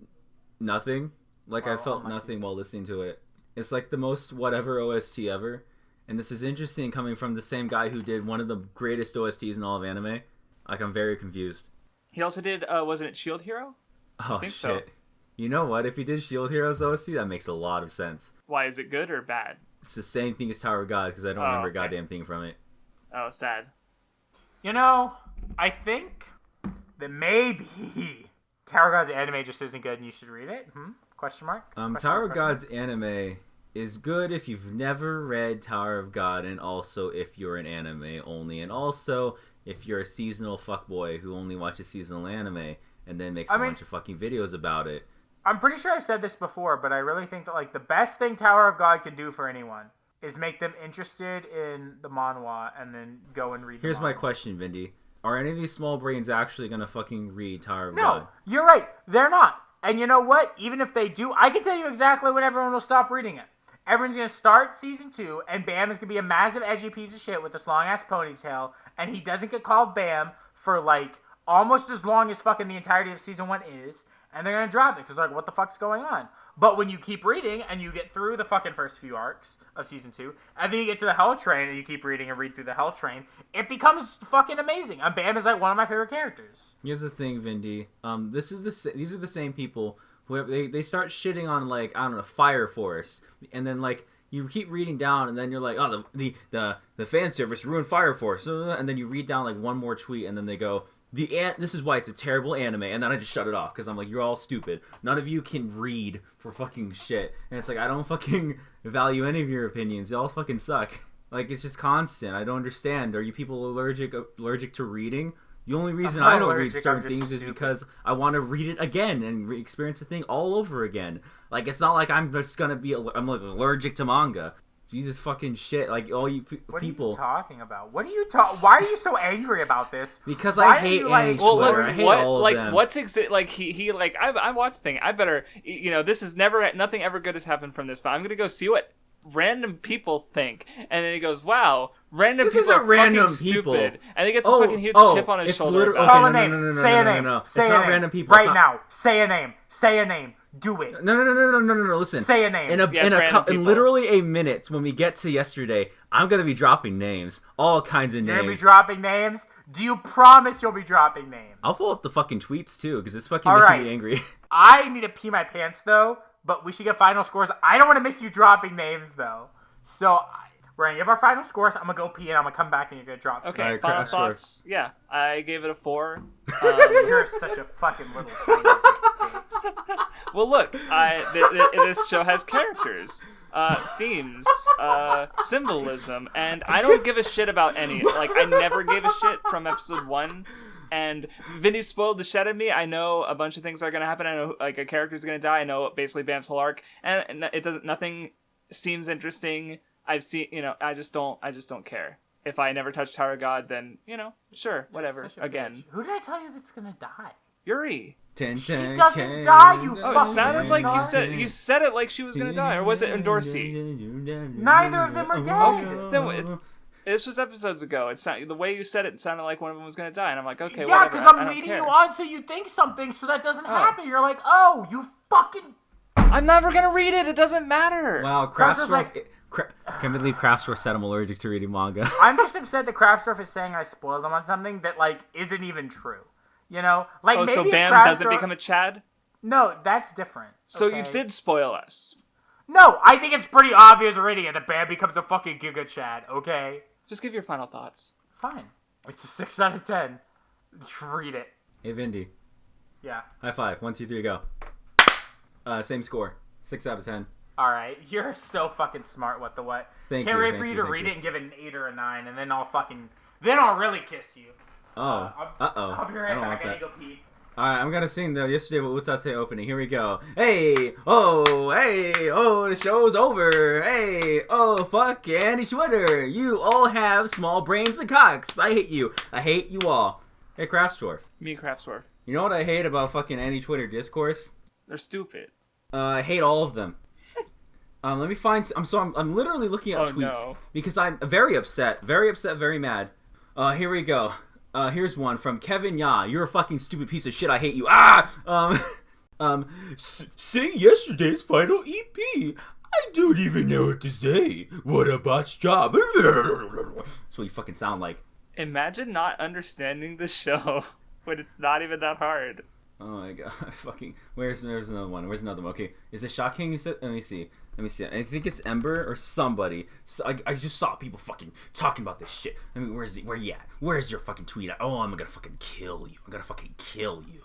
nothing. I felt nothing while listening to it. It's the most whatever OST ever. And this is interesting coming from the same guy who did one of the greatest OSTs in all of anime. I'm very confused. He also did, wasn't it Shield Hero? Oh, think shit. so. You know what? If he did Shield Heroes OST, that makes a lot of sense. Why, is it good or bad? It's the same thing as Tower of God because I don't remember a okay. goddamn thing from it. Oh, sad. You know, I think that maybe Tower of God's anime just isn't good and you should read it. Question mark? Question Tower mark, of God's anime is good if you've never read Tower of God, and also if you're an anime only, and also if you're a seasonal fuckboy who only watches seasonal anime and then makes a bunch of fucking videos about it. I'm pretty sure I said this before, but I really think that the best thing Tower of God can do for anyone is make them interested in the manhwa and then go and read. Here's my question, Vindy: are any of these small brains actually gonna fucking read Tower of No, God? you're right. They're not. And you know what? Even if they do, I can tell you exactly when everyone will stop reading it. everyone's gonna start season 2, and Bam is gonna be a massive edgy piece of shit with this long ass ponytail, and he doesn't get called Bam for like almost as long as fucking the entirety of season 1 is, and they're gonna drop it because like, what the fuck's going on? But when you keep reading and you get through the fucking first few arcs of season 2, and then you get to the Hell Train and you keep reading and read through the Hell Train, it becomes fucking amazing. And Bam is like one of my favorite characters. Here's the thing, Vindy. These are the same people who have, they start shitting on like, I don't know, Fire Force, and then like you keep reading down, and then you're like, oh, the fan service ruined Fire Force, and then you read down like one more tweet, and then they go, this is why it's a terrible anime, and then I just shut it off because I'm like, you're all stupid. None of you can read for fucking shit, and it's like, I don't fucking value any of your opinions. Y'all fucking suck. Like, it's just constant. I don't understand. Are you people allergic to reading? The only reason I don't read certain things is because I want to read it again and experience the thing all over again. Like, it's not like I'm just gonna be I'm like allergic to manga. Jesus fucking shit! Like all you people. What are you talking about? What are you Why are you so angry about this? Because Why I hate like, Twitter. I hate all of like them. what's like he like I watched the thing. I better this is nothing ever good has happened from this, but I'm gonna go see what random people think. And then he goes, "Wow, random This people isn't are random fucking people. stupid," and he gets a fucking huge chip on his shoulder. Call a no, name. no, Say a name. no. Say It's a not name. random people. Right now. Say a name. Say a name. Do it. No. Listen. Say a name. In literally a minute, when we get to yesterday, I'm gonna be dropping names, all kinds of You're gonna be names. dropping names? Do you promise you'll be dropping names? I'll pull up the fucking tweets too, because it's fucking All making right. me angry. I need to pee my pants though, but we should get final scores. I don't want to miss you dropping names though. So we're gonna give our final scores. I'm gonna go pee and I'm gonna come back and you're gonna drop. Okay, Alright, final Craftsdwarf. thoughts. Yeah, I gave it a 4. You're such a fucking little. Well, look, this show has characters, themes, symbolism, and I don't give a shit about any. Like, I never gave a shit from episode 1, and Vindy spoiled the shit out of me. I know a bunch of things are gonna happen. I know like a character's gonna die. I know basically Bam's whole arc, and it doesn't. Nothing seems interesting. I've seen, I just don't care. If I never touch Tower of God, then sure, whatever. Again, Bitch. Who did I tell you that's gonna die? Yuri. She doesn't die, you Oh, it fucking sounded like retard. you said it like she was gonna die, or was it Endorsi? Neither of them are dead. Okay, then this was episodes ago. It's not the way you said it. It sounded like one of them was gonna die, and I'm like, okay, Yeah, whatever. because I I'm don't leading care. you on so you think something so that doesn't happen. You're like, oh, you fucking. I'm never gonna read it. It doesn't matter. Wow, Craftsdwarf's Craftsdwarf. Can't believe Craftsdwarf said I'm allergic to reading manga. I'm just upset that Craftsdwarf is saying I spoiled them on something that like isn't even true. Like Oh, maybe so if Bam doesn't Craftsdwarf- become a Chad? No, that's different. So okay? you did spoil us. No, I think it's pretty obvious already that Bam becomes a fucking Giga Chad. Okay, Just give your final thoughts. fine. It's a 6 out of 10. Read it. Hey, Vindy. Yeah. High five. 1, 2, 3, go. Same score. 6 out of 10. All right, you're so fucking smart. What? Thank Can't you, wait thank for you you, to thank read you. it and give it an 8 or a 9, and then I'll really kiss you. Oh. I'll be right I don't back. want I that. need to go pee. Alright, I'm gonna sing the Yesterday with Utate opening. Here we go. Hey, oh, the show's over. Hey, oh, fuck Andy Twitter. You all have small brains and cocks. I hate you. I hate you all. Hey, Craftsdwarf. Me and Craftsdwarf. You know what I hate about fucking Andy Twitter discourse? They're stupid. I hate all of them. Let me find. I'm literally looking at Oh, tweets no. because I'm very upset, very mad. Here we go. Here's one from Kevin Ya. You're a fucking stupid piece of shit. I hate you. Sing yesterday's final EP. I don't even know what to say. What a botch job. That's what you fucking sound like. Imagine not understanding the show when it's not even that hard. Oh my god, fucking. There's another one. Where's another one? Okay, is it Shocking? You said. Let me see. I think it's Ember or somebody. So I just saw people fucking talking about this shit. I mean, where you at? Where's your fucking tweet at? Oh, I'm gonna fucking kill you. I'm gonna fucking kill you.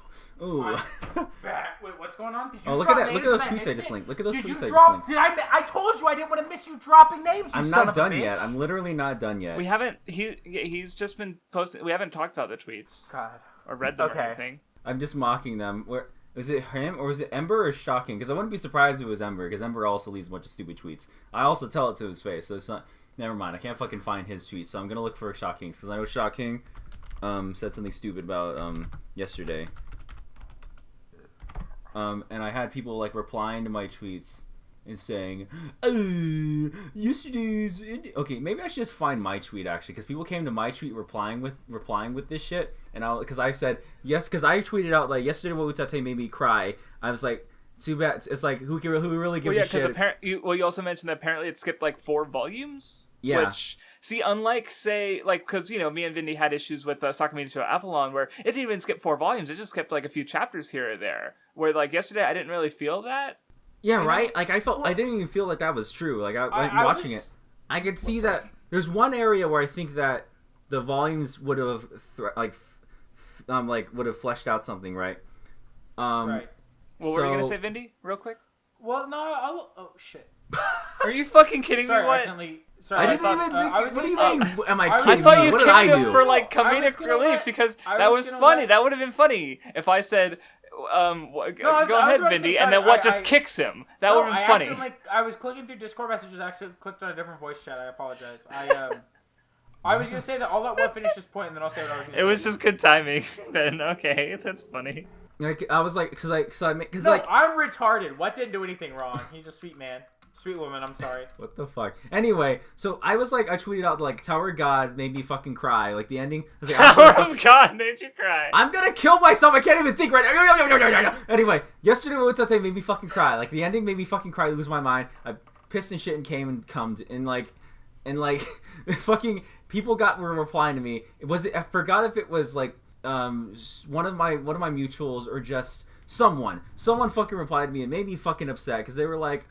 Ooh. Wait, what's going on? Did you Oh, look drop at that! Look at names those and I tweets I missed just it? linked. Look at those Did tweets you I just drop? linked. I told you I didn't want to miss you dropping names. I'm son not of a done bitch. yet. I'm literally not done yet. We haven't. He's just been posting. We haven't talked about the tweets God. or read them or Okay. anything. I'm just mocking them. Where was it him or was it Ember or Shocking? Because I wouldn't be surprised if it was Ember, because Ember also leaves a bunch of stupid tweets. I also tell it to his face, so it's not. Never mind. I can't fucking find his tweets, so I'm gonna look for Shocking's because I know Shocking said something stupid about yesterday. And I had people like replying to my tweets and saying, yesterday's... Okay, maybe I should just find my tweet, actually, because people came to my tweet replying with this shit, and because I said, yes, because I tweeted out, like, yesterday Wotate made me cry. I was like, too bad. It's like, who really gives a shit? You also mentioned that apparently it skipped, like, 4 volumes? Yeah. Which, see, unlike, say, like, because, you know, me and Vindy had issues with Sakamichi Apollon, where it didn't even skip 4 volumes, it just skipped, like, a few chapters here or there. Where, like, yesterday I didn't really feel that. Yeah, right? Like, I didn't even feel like that was true. Like, watching it, I could see that there's one area where I think that the volumes would have, would have fleshed out something, right? Right. Well, what were you going to say, Vindy? Real quick? Well, no, oh, shit. Are you fucking kidding me? What? I didn't even think... What do you mean? Am I kidding? I thought you what kicked did I him do? for, like, comedic relief, because that was funny. That would have been funny if I said... go ahead, Vindy, and then just kicks him. That would have been funny. I was clicking through Discord messages, I actually clicked on a different voice chat. I apologize. I was gonna say that I'll let What finish this point, and then I'll say what I was gonna say. It was just good timing. Then okay, that's funny. Like, I was like, because I'm retarded. What didn't do anything wrong? He's a sweet man. Sweet woman, I'm sorry. What the fuck? Anyway, so I was like, I tweeted out, like, Tower of God made me fucking cry. Like, the ending... I was like, Tower of God made you cry. I'm gonna kill myself. I can't even think right now. Anyway, yesterday Wotate made me fucking cry. Like, the ending made me fucking cry, lose my mind. I pissed and shit and came and cummed. And, like, fucking people were replying to me. I forgot if it was, like, one of my mutuals or just someone fucking replied to me and made me fucking upset because they were like,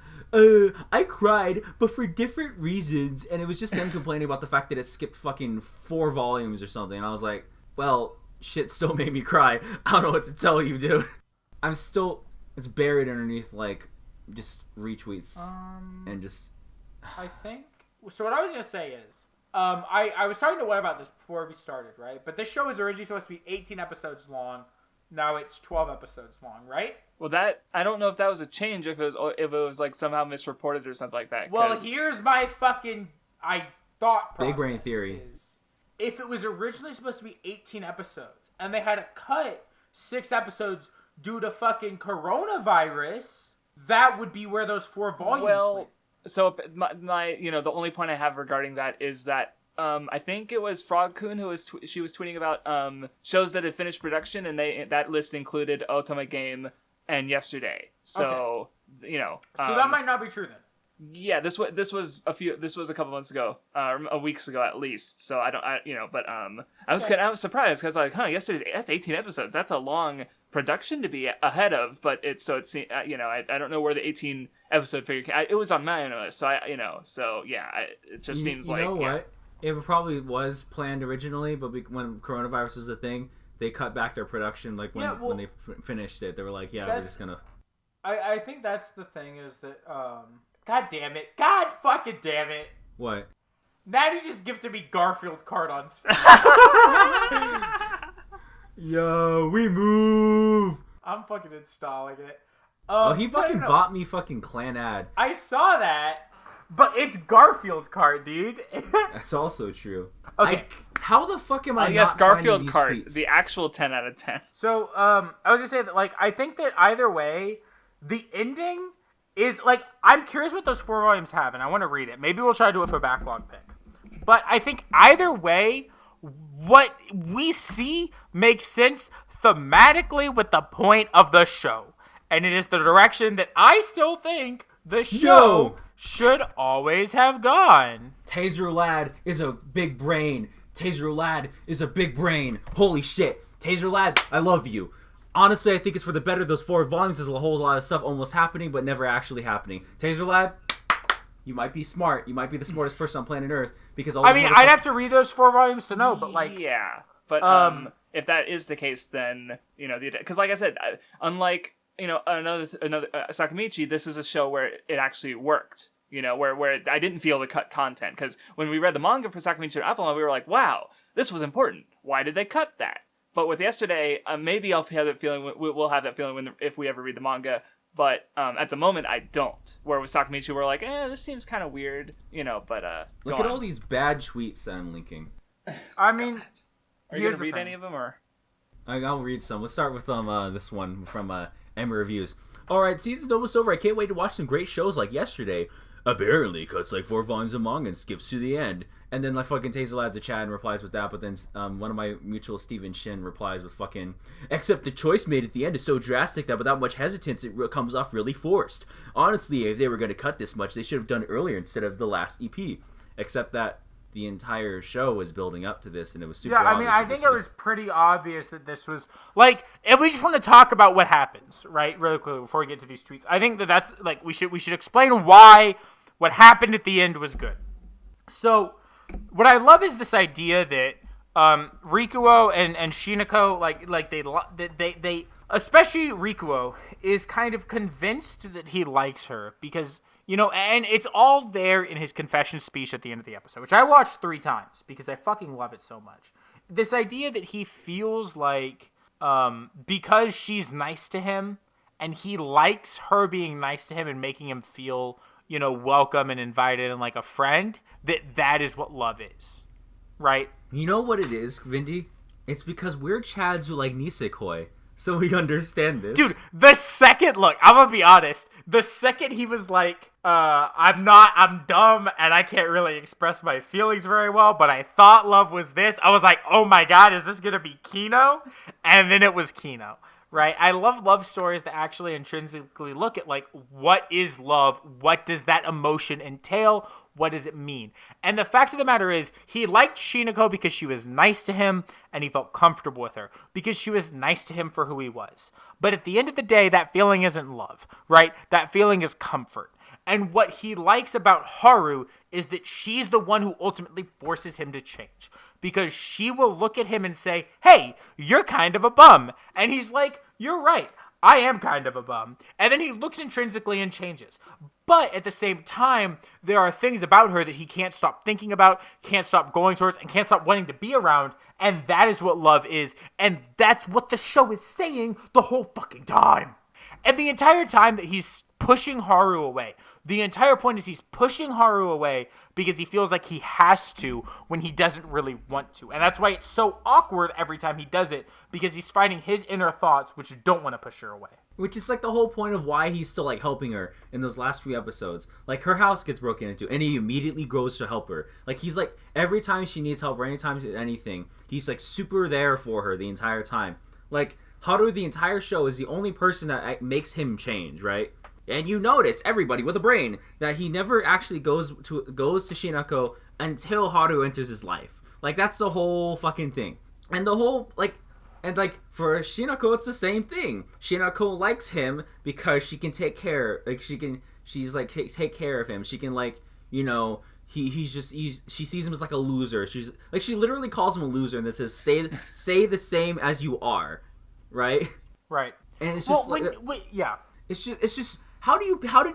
I cried, but for different reasons, and it was just them complaining about the fact that it skipped fucking 4 volumes or something, and I was like, well, shit still made me cry. I don't know what to tell you, dude. It's buried underneath, like, just retweets, and just... I think, so what I was gonna say is, I was talking to What about this before we started, right? But this show was originally supposed to be 18 episodes long, now it's 12 episodes long, right? Well, I don't know if that was a change, if it was like somehow misreported or something like that. Well, here's my fucking thought process. Big brain theory. If it was originally supposed to be 18 episodes, and they had to cut 6 episodes due to fucking coronavirus, that would be where those 4 volumes went. So my the only point I have regarding that is that I think it was Frog-kun who was she was tweeting about shows that had finished production, and that list included Otome Game and Yesterday. So okay. So that might not be true then. Yeah, this was a couple months ago, weeks ago at least. So I was surprised because Yesterday's that's 18 episodes. That's a long production to be ahead of, but I don't know where the 18 episode figure came. It was on my list, so it just seems like, you know what, it probably was planned originally, but when coronavirus was a thing, they cut back their production. Like when they finished it, they were like, we're just gonna. I think that's the thing is that God damn it, God fucking damn it. What? Natty just gifted me Garfield card on Steam. Yo, we move. I'm fucking installing it. He fucking bought me fucking clan ad. I saw that, but it's Garfield card, dude. That's also true. Okay. How the fuck am I not yes, Garfield card, tweets? the actual 10 out of 10. So, I was just saying that, like, I think that either way, the ending is, like, I'm curious what those 4 volumes have, and I want to read it. Maybe we'll try to do it for a backlog pick. But I think either way, what we see makes sense thematically with the point of the show. And it is the direction that I still think the show should always have gone. Taser Lad is a big brain. Taser Lad is a big brain. Holy shit. Taser Lad, I love you. Honestly, I think it's for the better. Those 4 volumes, there's a whole lot of stuff almost happening, but never actually happening. Taser Lad, you might be smart. You might be the smartest person on planet Earth. Because I'd have to read those 4 volumes to know, but like... Yeah, but if that is the case, then, because like I said, unlike, another Sakamichi, this is a show where it actually worked. Where I didn't feel the cut content. Because when we read the manga for Sakamichi and Apollon, we were like, wow, this was important. Why did they cut that? But with Yesterday, maybe I'll have that feeling. We'll have that feeling if we ever read the manga. But at the moment, I don't. Where with Sakamichi, we're like, this seems kind of weird, but look at all these bad tweets that I'm linking. I mean, are you gonna read any of them or? I'll read some. Let's start with this one from Emma Reviews. Alright, season's almost over. I can't wait to watch some great shows like yesterday. Apparently cuts like 4 volumes of manga and skips to the end. And then like fucking Tazel adds a chat and replies with that, but then one of my mutual Steven Shin replies with fucking, except the choice made at the end is so drastic that without much hesitance it comes off really forced. Honestly, if they were going to cut this much, they should have done it earlier instead of the last EP. Except that the entire show was building up to this, and it was super obvious. Yeah, I mean, I think it was pretty obvious that this was, like, if we just want to talk about what happens, right, really quickly before we get to these tweets, I think that's, like, we should explain why what happened at the end was good. So, what I love is this idea that Rikuo and Shinako, like they especially Rikuo, is kind of convinced that he likes her because, you know, and it's all there in his confession speech at the end of the episode, which I watched 3 times because I fucking love it so much. This idea that he feels like because she's nice to him and he likes her being nice to him and making him feel, you know, welcome and invited and like a friend, that is what love is, right? You know what it is, Vindy? It's because we're Chads who like Nisekoi, so we understand this. Dude, the second, look, I'm gonna be honest, the second he was like, I'm dumb and I can't really express my feelings very well, but I thought love was this, I was like, oh my god, is this gonna be Kino? And then it was Kino. Right? I love love stories that actually intrinsically look at, like, what is love? What does that emotion entail? What does it mean? And the fact of the matter is, he liked Shinako because she was nice to him, and he felt comfortable with her, because she was nice to him for who he was. But at the end of the day, that feeling isn't love, right? That feeling is comfort. And what he likes about Haru is that she's the one who ultimately forces him to change. Because she will look at him and say, hey, you're kind of a bum. And he's like, you're right, I am kind of a bum. And then he looks intrinsically and changes. But at the same time, there are things about her that he can't stop thinking about, can't stop going towards, and can't stop wanting to be around. And that is what love is. And that's what the show is saying the whole fucking time. And the entire time that he's pushing Haru away, the entire point is he's pushing Haru away because he feels like he has to when he doesn't really want to. And that's why it's so awkward every time he does it, because he's fighting his inner thoughts, which don't want to push her away. Which is like the whole point of why he's still like helping her in those last 3 episodes. Like her house gets broken into and he immediately goes to help her. Like he's like, every time she needs help or anytime anything, he's like super there for her the entire time. Like Haru the entire show is the only person that makes him change, right? And you notice, everybody with a brain, that he never actually goes to Shinako until Haru enters his life. Like, that's the whole fucking thing. And the whole, like, for Shinako, it's the same thing. Shinako likes him because she can take care, like, she's like, take care of him. She can, like, you know, she sees him as, like, a loser. She's, like, she literally calls him a loser and that says, say the same as you are, right? Right. And it's just, yeah. It's just, how did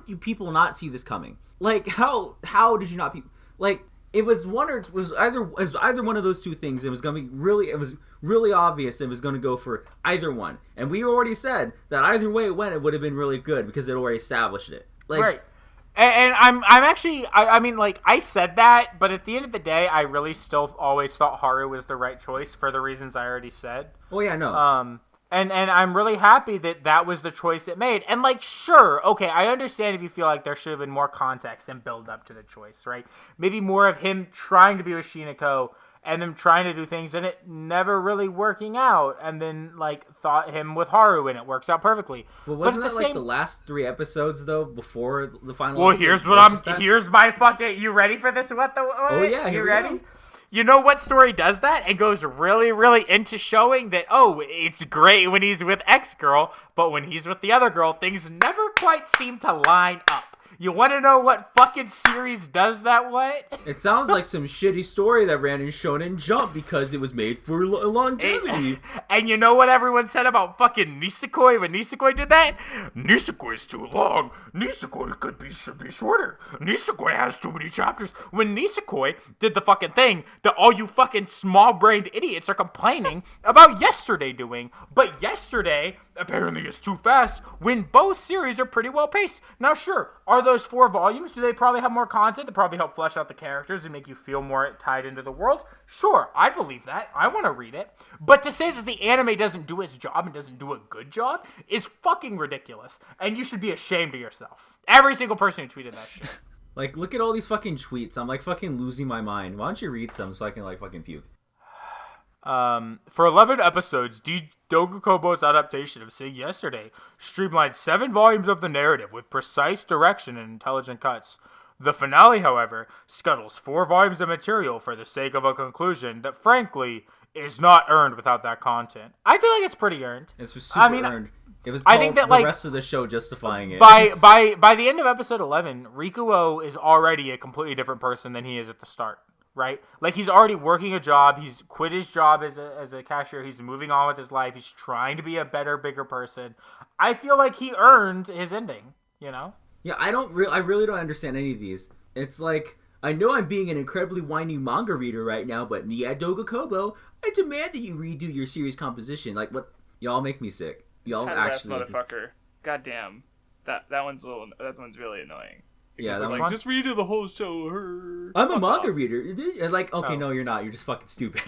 you people not see this coming? Like, how did you not like, it was either one of those two things. It was really obvious it was going to go for either one. And we already said that either way it went, it would have been really good because it already established it. Like, right. And I'm actually, I mean, like, I said that, but at the end of the day, I really still always thought Haru was the right choice for the reasons I already said. Oh, yeah, no. And I'm really happy that was the choice it made. And, like, sure, okay, I understand if you feel like there should have been more context and build up to the choice, right? Maybe more of him trying to be with Shinako and them trying to do things and it never really working out, and then, like, thought him with Haru and it works out perfectly. Well, wasn't that, like, the last 3 episodes, though, before the final Well, episode? here's my fucking, you ready for this? Oh, yeah, you ready? You know what story does that? It goes really, really into showing that, oh, it's great when he's with X girl, but when he's with the other girl, things never quite seem to line up. You want to know what fucking series does that what? It sounds like some shitty story that ran in Shonen Jump because it was made for longevity. And you know what everyone said about fucking Nisekoi when Nisekoi did that? Nisekoi's too long. Nisekoi should be shorter. Nisekoi has too many chapters. When Nisekoi did the fucking thing that all you fucking small-brained idiots are complaining about yesterday doing. But yesterday, apparently is too fast when both series are pretty well paced. Now, sure, are those 4 volumes? Do they probably have more content that probably help flesh out the characters and make you feel more tied into the world? Sure, I believe that. I want to read it. But to say that the anime doesn't do its job and doesn't do a good job is fucking ridiculous. And you should be ashamed of yourself. Every single person who tweeted that shit. Like, look at all these fucking tweets. I'm, like, fucking losing my mind. Why don't you read some so I can, like, fucking puke? For 11 episodes, Dogukobo's adaptation of Say Yesterday streamlined 7 volumes of the narrative with precise direction and intelligent cuts. The finale, however, scuttles 4 volumes of material for the sake of a conclusion that, frankly, is not earned without that content. I feel like it's pretty earned. It's super earned. It was called the rest of the show justifying it. By the end of episode 11, Rikuo is already a completely different person than he is at the start. Right? Like, he's already working a job. He's quit his job as a cashier. He's moving on with his life. He's trying to be a better, bigger person. I feel like he earned his ending, you know? Yeah, I really don't understand any of these. It's like, I know I'm being an incredibly whiny manga reader right now, but yeah, Dogukobo, I demand that you redo your series composition. Like, what? Y'all make me sick. Y'all actually... motherfucker. Goddamn. That one's really annoying. Yeah, that's like, just redo the whole show. I'm a manga reader. Like, okay, no, you're not. You're just fucking stupid.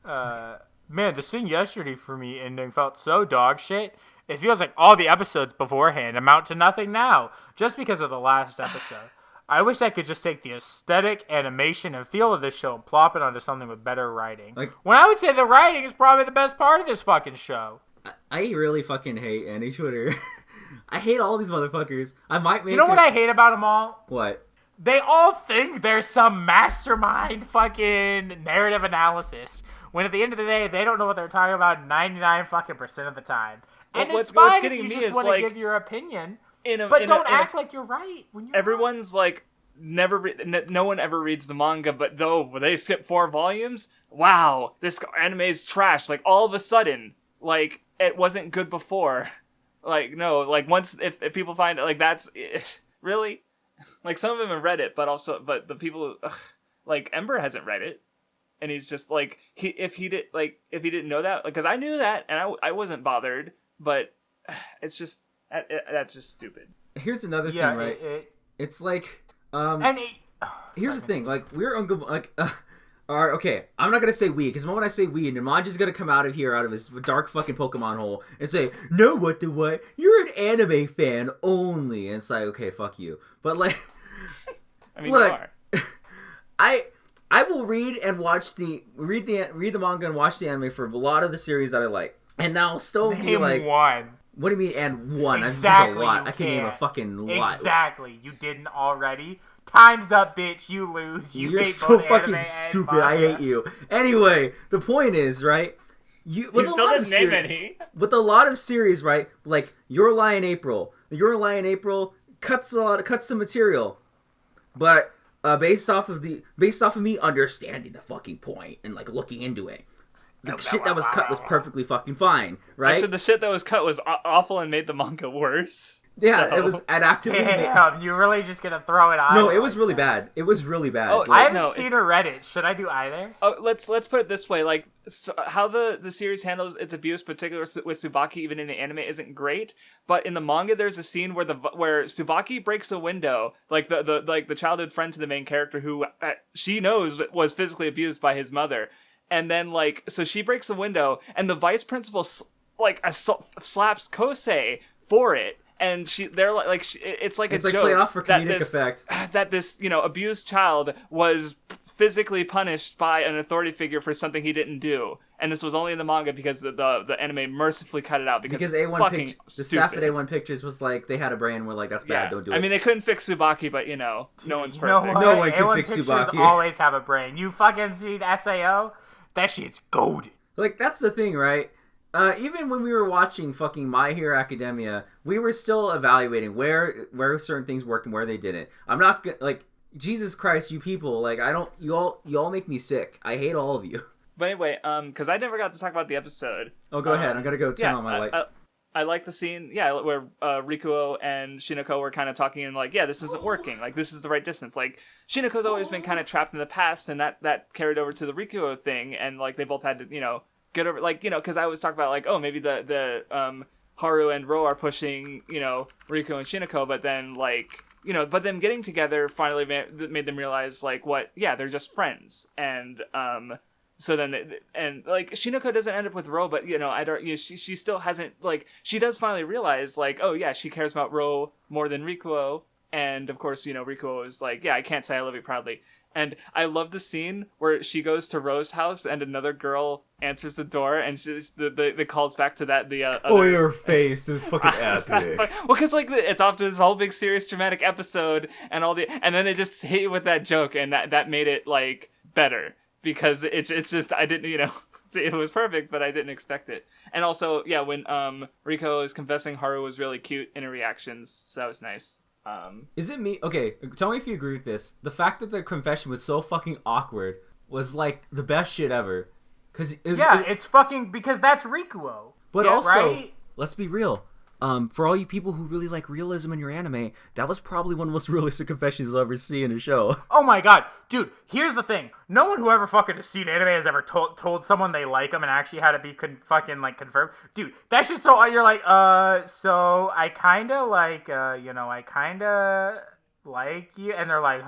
Man, the Sing Yesterday for me ending felt so dog shit. It feels like all the episodes beforehand amount to nothing now, just because of the last episode. I wish I could just take the aesthetic, animation, and feel of this show and plop it onto something with better writing. Like, when I would say the writing is probably the best part of this fucking show. I really fucking hate any Twitter. I hate all these motherfuckers. I might make. You know what I hate about them all? What? They all think there's some mastermind fucking narrative analysis, when at the end of the day, they don't know what they're talking about 99% of the time. And well, it's fine what's if getting you just just want to like, give your opinion, but don't act like you're right when you're everyone's not. Like, no one ever reads the manga, but though they skip 4 volumes, wow, this anime's trash. Like, all of a sudden, like, it wasn't good before. Like, no, like, once, if people find it, like, that's, really? Like, some of them have read it, but the people, like, Ember hasn't read it, and he's just, like, if he didn't know that, like, because I knew that, and I wasn't bothered, but it's just, that's just stupid. Here's another thing, right? It's like, here's the thing, like, we're alright, okay, I'm not gonna say we, because when I say we, Nimanja's gonna come out of his dark fucking Pokemon hole and say, no, what, you're an anime fan only, and it's like, okay, fuck you. But, like, I mean, look, you are. I will read the manga and watch the anime for a lot of the series that I like, and I'll still be like, one. What do you mean, and one? Exactly, There's a lot. I can name a fucking lot. Exactly, you didn't already. Time's up, bitch. You lose. You're so fucking stupid. I hate you. Anyway, the point is, right? You still didn't name any. With a lot of series, right? Like Your Lie in April. Cuts some material, but based off of me understanding the fucking point and like looking into it. The shit that was cut was perfectly fucking fine, right? Actually, the shit that was cut was awful and made the manga worse. Yeah, so. It was an actively... Damn, you're really just gonna throw it on? No, it was really bad. It was really bad. Oh, like, I haven't seen or read it. Should I do either? Oh, let's put it this way. Like, how the series handles its abuse, particularly with Tsubaki, even in the anime, isn't great. But in the manga, there's a scene where Tsubaki breaks a window, like the childhood friend to the main character, who she knows was physically abused by his mother. And then, like, so she breaks the window, and the vice principal, slaps Kosei for it. And it's like a joke. Played off for comedic effect. That this, abused child was physically punished by an authority figure for something he didn't do. And this was only in the manga because the anime mercifully cut it out because it's A1 fucking the stupid. staff at A1 Pictures was like, they had a brain where like, that's bad, don't do it. I mean, they couldn't fix Tsubaki, but, no one's perfect. No one can A1 fix Pictures Tsubaki. always have a brain. You fucking seen SAO? That shit's golden. Like, that's the thing, right? Even when we were watching fucking My Hero Academia, we were still evaluating where certain things worked and where they didn't. I'm not like, Jesus Christ, you people, like, you all make me sick. I hate all of you. But anyway, because I never got to talk about the episode. Oh, go ahead. I'm gonna go turn on my lights. I like the scene, where Rikuo and Shinako were kind of talking and like, this isn't working. Like, this is the right distance. Like, Shinako's always been kind of trapped in the past, and that carried over to the Rikuo thing, and like they both had to, get over, like, because I was talking about, like, oh, maybe the Haru and Ro are pushing, Riku and Shinako, but then, like, but them getting together finally made them realize, like, they're just friends. And, so then, like, Shinako doesn't end up with Ro, but, she still hasn't, like, she does finally realize, like, oh, yeah, she cares about Ro more than Rikuo. And, of course, Rikuo is like, yeah, I can't say I love you proudly. And I love the scene where she goes to Ro's house and another girl answers the door, and the calls back to that other... Oh, your face! It was fucking epic. Well, because like it's off to this whole big serious dramatic episode, and and then it just hit you with that joke, and that made it like better because it's just I didn't it was perfect, but I didn't expect it. And also, yeah, when Riko is confessing, Haru was really cute in her reactions, so that was nice. Is it me? Okay, tell me if you agree with this. The fact that the confession was so fucking awkward was like the best shit ever. It's fucking because that's Rikuo. But yeah, also, right? Let's be real. For all you people who really like realism in your anime, that was probably one of the most realistic confessions you'll ever see in a show. Oh my god. Dude, here's the thing. No one who ever fucking has seen anime has ever told someone they like them and actually had to be fucking, like, confirmed. Dude, that shit's so... You're like, so I kinda like, I kinda like you. And they're like,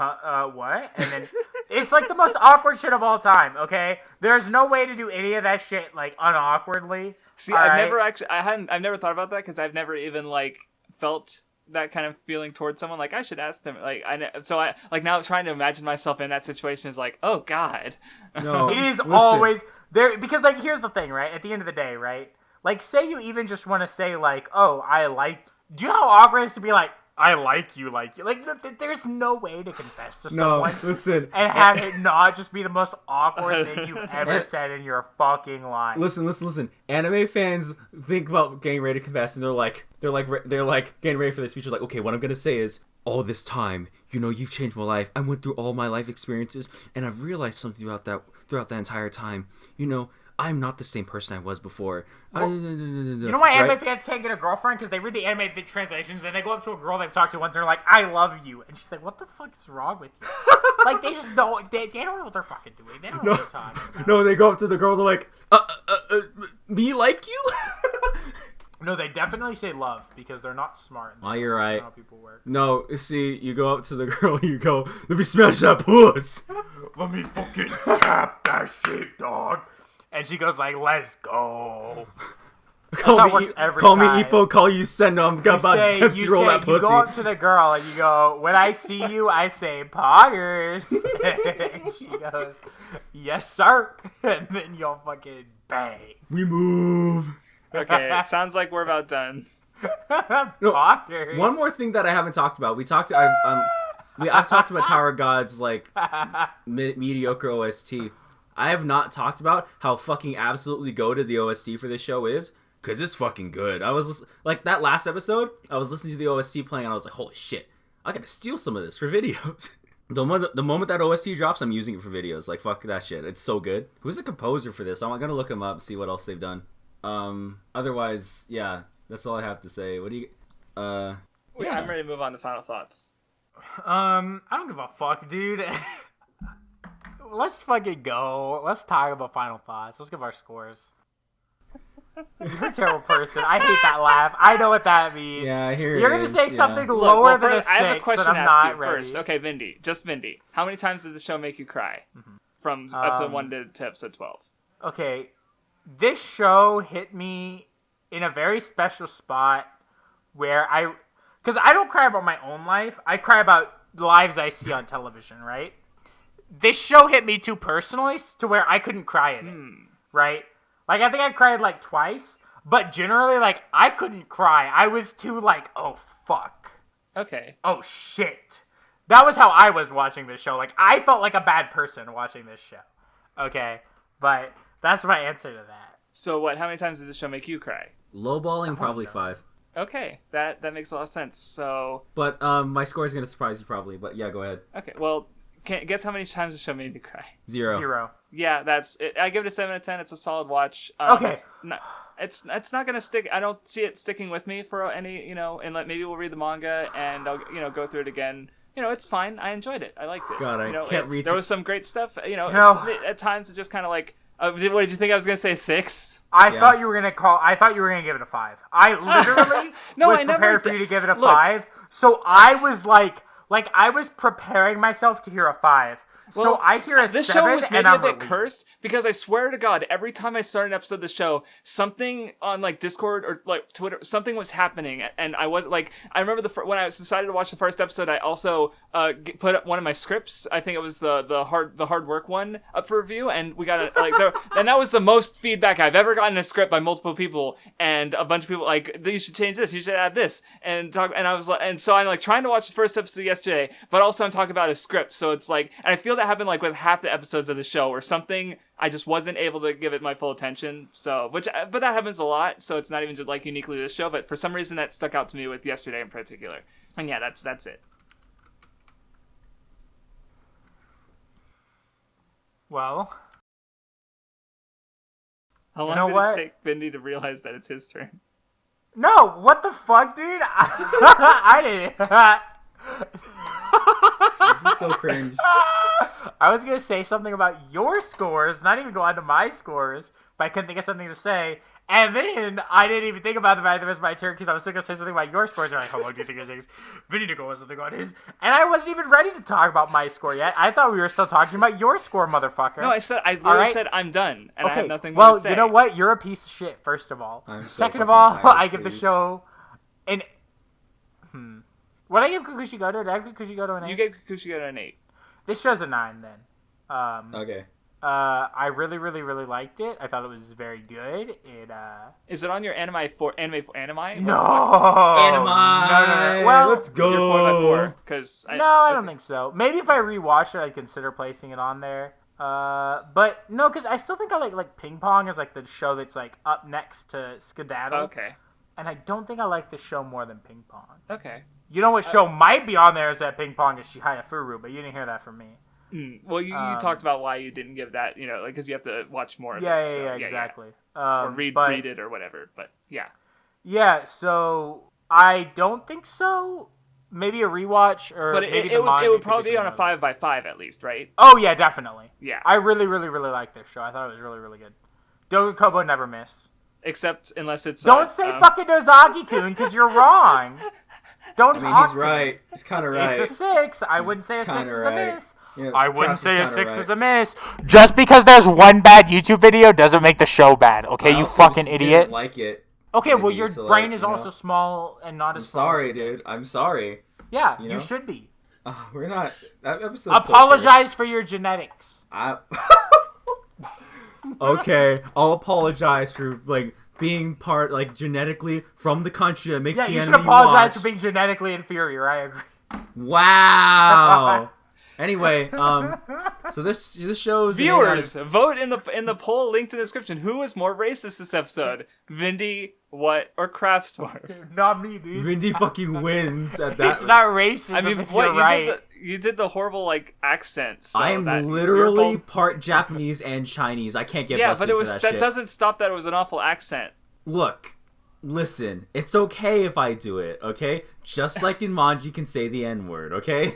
what? And then it's, like, the most awkward shit of all time, okay? There's no way to do any of that shit, like, unawkwardly. See, I've never thought about that because I've never even, like, felt that kind of feeling towards someone. Like, I should ask them. Like, I now trying to imagine myself in that situation is like, oh god. No, it is always there because, like, here's the thing, right? At the end of the day, right? Like, say you even just want to say, like, oh, I like. Do you know how awkward it is to be like, I like you. Like, there's no way to confess to someone. Listen. And have it not just be the most awkward thing you've ever said in your fucking life. Listen. Anime fans think about getting ready to confess, and they're like getting ready for this speech. They're like, okay, what I'm gonna say is, all this time, you've changed my life. I went through all my life experiences, and I've realized something throughout that entire time. I'm not the same person I was before. Well, you know why anime fans can't get a girlfriend? Because they read the anime translations and they go up to a girl they've talked to once and they're like, I love you. And she's like, what the fuck is wrong with you? Like, they just don't, they don't know what they're fucking doing. They don't know what they're talking about. No, they go up to the girl, they're like, me like you? No, they definitely say love because they're not smart. Oh, you're right. How people work. No, see, you go up to the girl, you go, let me smash that puss. Let me fucking tap that shit, dog. And she goes like, let's go. Call me Ippo, call you Senno. I'm about to Dempsey roll that pussy. You go up to the girl and you go, when I see you, I say, poggers. And she goes, yes, sir. And then you'll fucking bang. We move. Okay, it sounds like we're about done. Poggers. One more thing that I haven't talked about. I've talked about Tower God's, like, mediocre OST. I have not talked about how fucking absolutely goated the OST for this show is, because it's fucking good. I was, like, that last episode, I was listening to the OST playing, and I was like, holy shit, I gotta steal some of this for videos. The moment that OST drops, I'm using it for videos. Like, fuck that shit. It's so good. Who's the composer for this? I'm gonna look him up and see what else they've done. Otherwise, yeah, that's all I have to say. What do you... Yeah, I'm ready to move on to final thoughts. I don't give a fuck, dude. Let's fucking go. Let's talk about final thoughts. Let's give our scores. You're a terrible person. I hate that laugh. I know what that means. Yeah, here You're going to say something lower than a 6. I have a question to ask you ready. first. Okay, Vindy. Just Vindy. How many times did the show make you cry? From episode 1 to episode 12? Okay. This show hit me in a very special spot where because I don't cry about my own life. I cry about lives I see on television, right? This show hit me too personally to where I couldn't cry in it, right? Like, I think I cried, like, twice, but generally, like, I couldn't cry. I was too, like, oh, fuck. Okay. Oh, shit. That was how I was watching this show. Like, I felt like a bad person watching this show. Okay? But that's my answer to that. So, how many times did this show make you cry? Lowballing, probably 5. Okay, that makes a lot of sense. So, but my score is gonna surprise you probably. But yeah, go ahead. Okay, well, guess how many times the show made me cry? 0. Yeah, that's it. I give it a 7 out of 10. It's a solid watch. Okay. It's not gonna stick. I don't see it sticking with me for any, and maybe we'll read the manga and I'll go through it again. It's fine. I enjoyed it. I liked it. God, I can't read. There was some great stuff. At times it just kind of like What did you think I was gonna say? 6? I thought you were gonna give it a 5. I literally was prepared for you to give it a 5. So I was like I was preparing myself to hear a 5. Well, so I hear a 7, this show was maybe and a I'm bit relieved. cursed because I swear to God, every time I started an episode of the show, something on like Discord or like Twitter, something was happening, and I was like, I remember when I decided to watch the first episode, I also put up one of my scripts. I think it was the hard work one up for review, and we got and that was the most feedback I've ever gotten a script by multiple people, and a bunch of people like, you should change this, you should add this, and I was like, and so I'm like trying to watch the first episode yesterday, but also I'm talking about a script, so it's like, and I feel that happened like with half the episodes of the show or something. I just wasn't able to give it my full attention. So, but that happens a lot. So it's not even just like uniquely to this show, but for some reason that stuck out to me with yesterday in particular. And yeah, that's it. Well, How long know did what? it take Vindy to realize that it's his turn? no, what the fuck, dude? I didn't. This is so cringe. I was gonna say something about your scores, not even go on to my scores, but I couldn't think of something to say. And then I didn't even think about the fact that it was my turn because I was still gonna say something about your scores. And I'm like, how long do you think it takes Vinny to go on something on his? And I wasn't even ready to talk about my score yet. I thought we were still talking about your score, motherfucker. No, I literally said I'm done, and I Okay, had nothing more to well, say. you know what? You're a piece of shit. First of all. I'm so Second of fucking all, tired, I give the please. show an. What I give Kukushigoto? Did I give Kukushigoto an 8? You gave Kukushigoto an 8. This show's a 9 then. Okay. I really, really, really liked it. I thought it was very good. Is it on your anime? No. Anime. No. Well, Let's go. Your 4x4, because no, I don't think so. Maybe if I rewatch it, I'd consider placing it on there. But no, because I still think I like Ping Pong is like the show that's like up next to Skedaddle. Okay. And I don't think I like the show more than Ping Pong. Okay. You know what show might be on there is that Ping Pong is Shihaya Furu, but you didn't hear that from me. Well, you talked about why you didn't give that, like, because you have to watch more of Yeah, it. So, exactly. Or read it or whatever, but yeah. Yeah, so I don't think so. Maybe a rewatch or But maybe it manga would could probably be on a something 5x5 at least, right? Oh yeah, definitely. Yeah. I really, really, really like this show. I thought it was really, really good. Dogen Kobo never miss. Except unless it's... Don't say fucking Nozaki-kun because you're wrong. Don't I mean, talk he's to right. me. He's kind of right. It's a 6. I wouldn't say a 6 is kinda a right. miss. Yeah, I wouldn't Kraft say a is 6 kinda is a miss. Just because there's one bad YouTube video doesn't make the show bad, okay, I you also fucking just idiot. Didn't like it. Okay, well, Maybe, your so, brain like, is you know. also small and not I'm as small. sorry, dude. I'm sorry. Yeah, you you know? should be. We're not. That episode. Apologize for your genetics. Okay, I'll apologize for like being part like genetically from the country that makes Yeah, the you should enemy apologize watch. for being genetically inferior. I agree. Wow. Anyway, so this shows Viewers, vote in the poll linked in the description. Who is more racist this episode? Vindy, What, or Craftsdwarf? Not me, dude. Vindy fucking wins at that. It's not racist. I mean, if what you're you right. did the horrible like accent. So I am that, literally you're both- part Japanese and Chinese. I can't get yeah, busted but it for was that that shit. doesn't stop that it was an awful accent. Look, listen. It's okay if I do it. Okay, just like in Manji can say the N-word. Okay.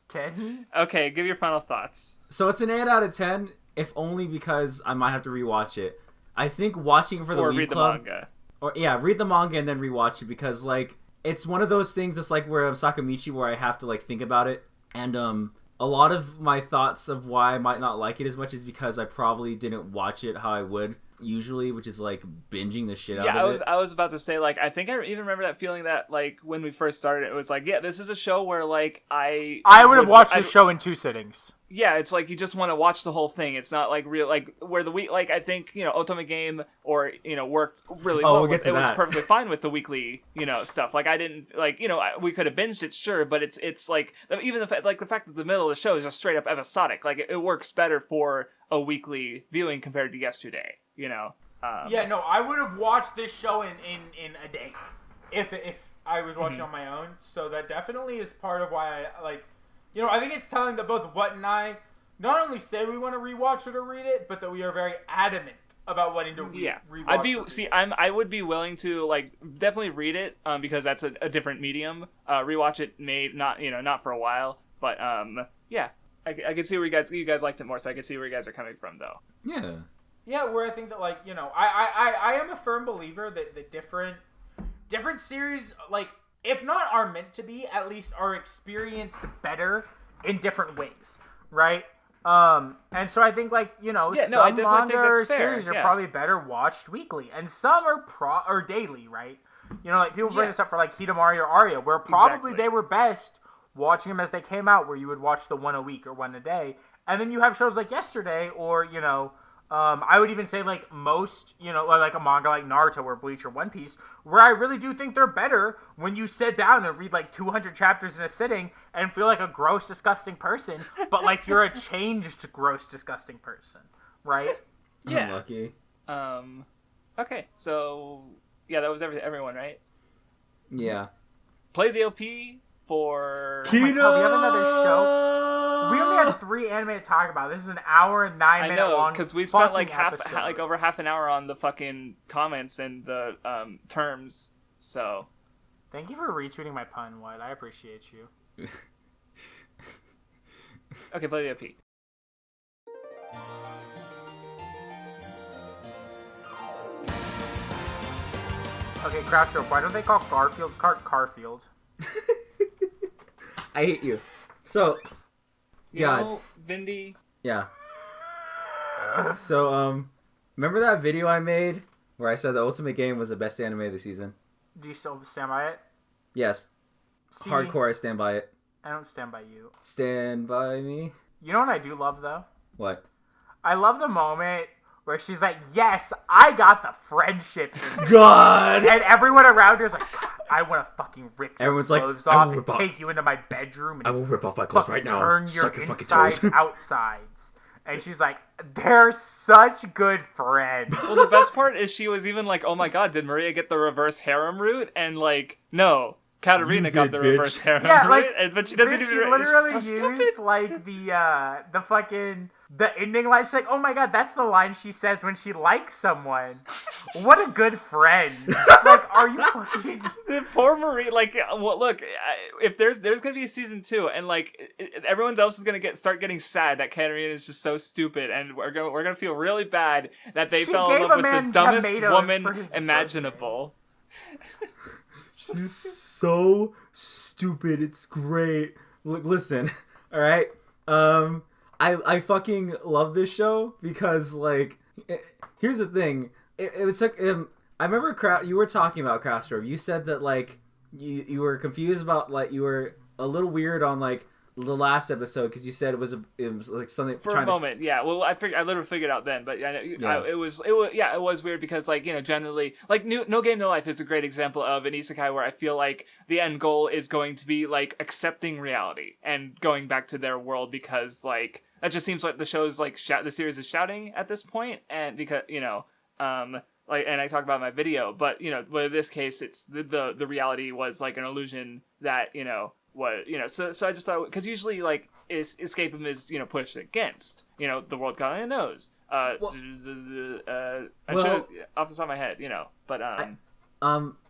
Can he? Okay, give your final thoughts. So it's an 8 out of 10, if only because I might have to rewatch it. I think watching it for the Or Weeb read the Club, manga. or yeah, read the manga and then rewatch it because like it's one of those things that's like where Sakamichi where I have to like think about it, and a lot of my thoughts of why I might not like it as much is because I probably didn't watch it how I would usually, which is like binging the shit out of it. I was about to say, like, I think I even remember that feeling that, like, when we first started, it was like, yeah, this is a show where, like, I would have watched this show in 2 sittings. Yeah, it's like you just want to watch the whole thing. It's not like real, like where the week, like I think Otome Game or worked really well. We'll get to it was that. perfectly fine with the weekly stuff. Like I didn't like we could have binged it, sure, but it's like even the fact that the middle of the show is just straight up episodic. Like it works better for a weekly viewing compared to yesterday. Yeah, no, I would have watched this show in a day if I was watching on my own. So that definitely is part of why I like. I think it's telling that both What and I not only say we want to rewatch it or read it, but that we are very adamant about wanting to rewatch. I would be willing to like definitely read it because that's a different medium. Rewatch it may not for a while, but yeah. I can see where you guys liked it more, so I can see where you guys are coming from, though. Yeah. Yeah, where I think that, like, you know, I am a firm believer that the different series, like, if not are meant to be, at least are experienced better in different ways, right? And so I think, like, you know, some manga or series are probably better watched weekly, and some are or daily, right? You know, like, people bring this up for, like, Hidamari or Aria, where probably they were best watching them as they came out, where you would watch the one a week or one a day, and then you have shows like Yesterday, or, you know, I would even say, like, most, you know, like a manga like Naruto or Bleach or One Piece, where I really do think they're better when you sit down and read, like, 200 chapters in a sitting and feel like a gross, disgusting person, but, like, you're a changed, gross, disgusting person, right? Yeah. Unlucky. Okay, so, yeah, that was everyone, right? Yeah. Play the OP for... Kino! Oh my God, we have another show. We only had 3 anime to talk about. This is an hour and 9 minute long. because we spent like episode. over half an hour on the fucking comments and the terms. So, Thank you for retweeting my pun, What. I appreciate you. okay, play the OP. Okay, Craftsdwarf, why don't they call Garfield Carfield? I hate you. So, You God. know, Vindy. Yeah. So, remember that video I made where I said the Ultimate Game was the best anime of the season? Do you still stand by it? Yes. See, Hardcore, I stand by it. I don't stand by you. Stand by me? You know what I do love, though? What? I love the moment where she's like, yes, I got the friendship. God! And everyone around her is like, God, I want to fucking rip your Everyone's like, clothes I off will and rip off- take you into my bedroom and I will rip off my clothes right fucking now. turn your Suck your fucking insides toes. outsides. And she's like, they're such good friends. Well, the best part is she was even like, "Oh my God, did Maria get the reverse harem route?" And like, no, Katarina You got did, the bitch. reverse harem Yeah, like, route, but she doesn't Bitch, even. she literally She's so used stupid. like the fucking the ending line. She's like, oh my God, that's the line she says when she likes someone. What a good friend. It's like, are you fucking? The poor Marie, like, well, look, if there's gonna be a season 2, and like everyone else is gonna start getting sad that Katarina is just so stupid, and we're gonna feel really bad that they She fell in gave love a with the man dumbest tomatoes woman for his imaginable. She's so stupid. It's great. Look, listen. All right. I fucking love this show because, like, here's the thing. It was like I remember you were talking about Craftsdwarf. You said that, like, you were confused about, like, you were a little weird on, like, the last episode because you said it was like something For a moment, yeah. Well, I literally figured it out then, but it was weird because, like, you know, generally, like, No Game No Life is a great example of an isekai where I feel like the end goal is going to be like accepting reality and going back to their world because, like, that just seems like the show's like the series is shouting at this point, and because, you know, like, and I talk about in my video, but, you know, but in this case, it's the reality was like an illusion that, you know. What, you know, so I just thought, because usually, like, escapism is, you know, pushed against, you know, the world kind of knows. I should, off the top of my head, you know, but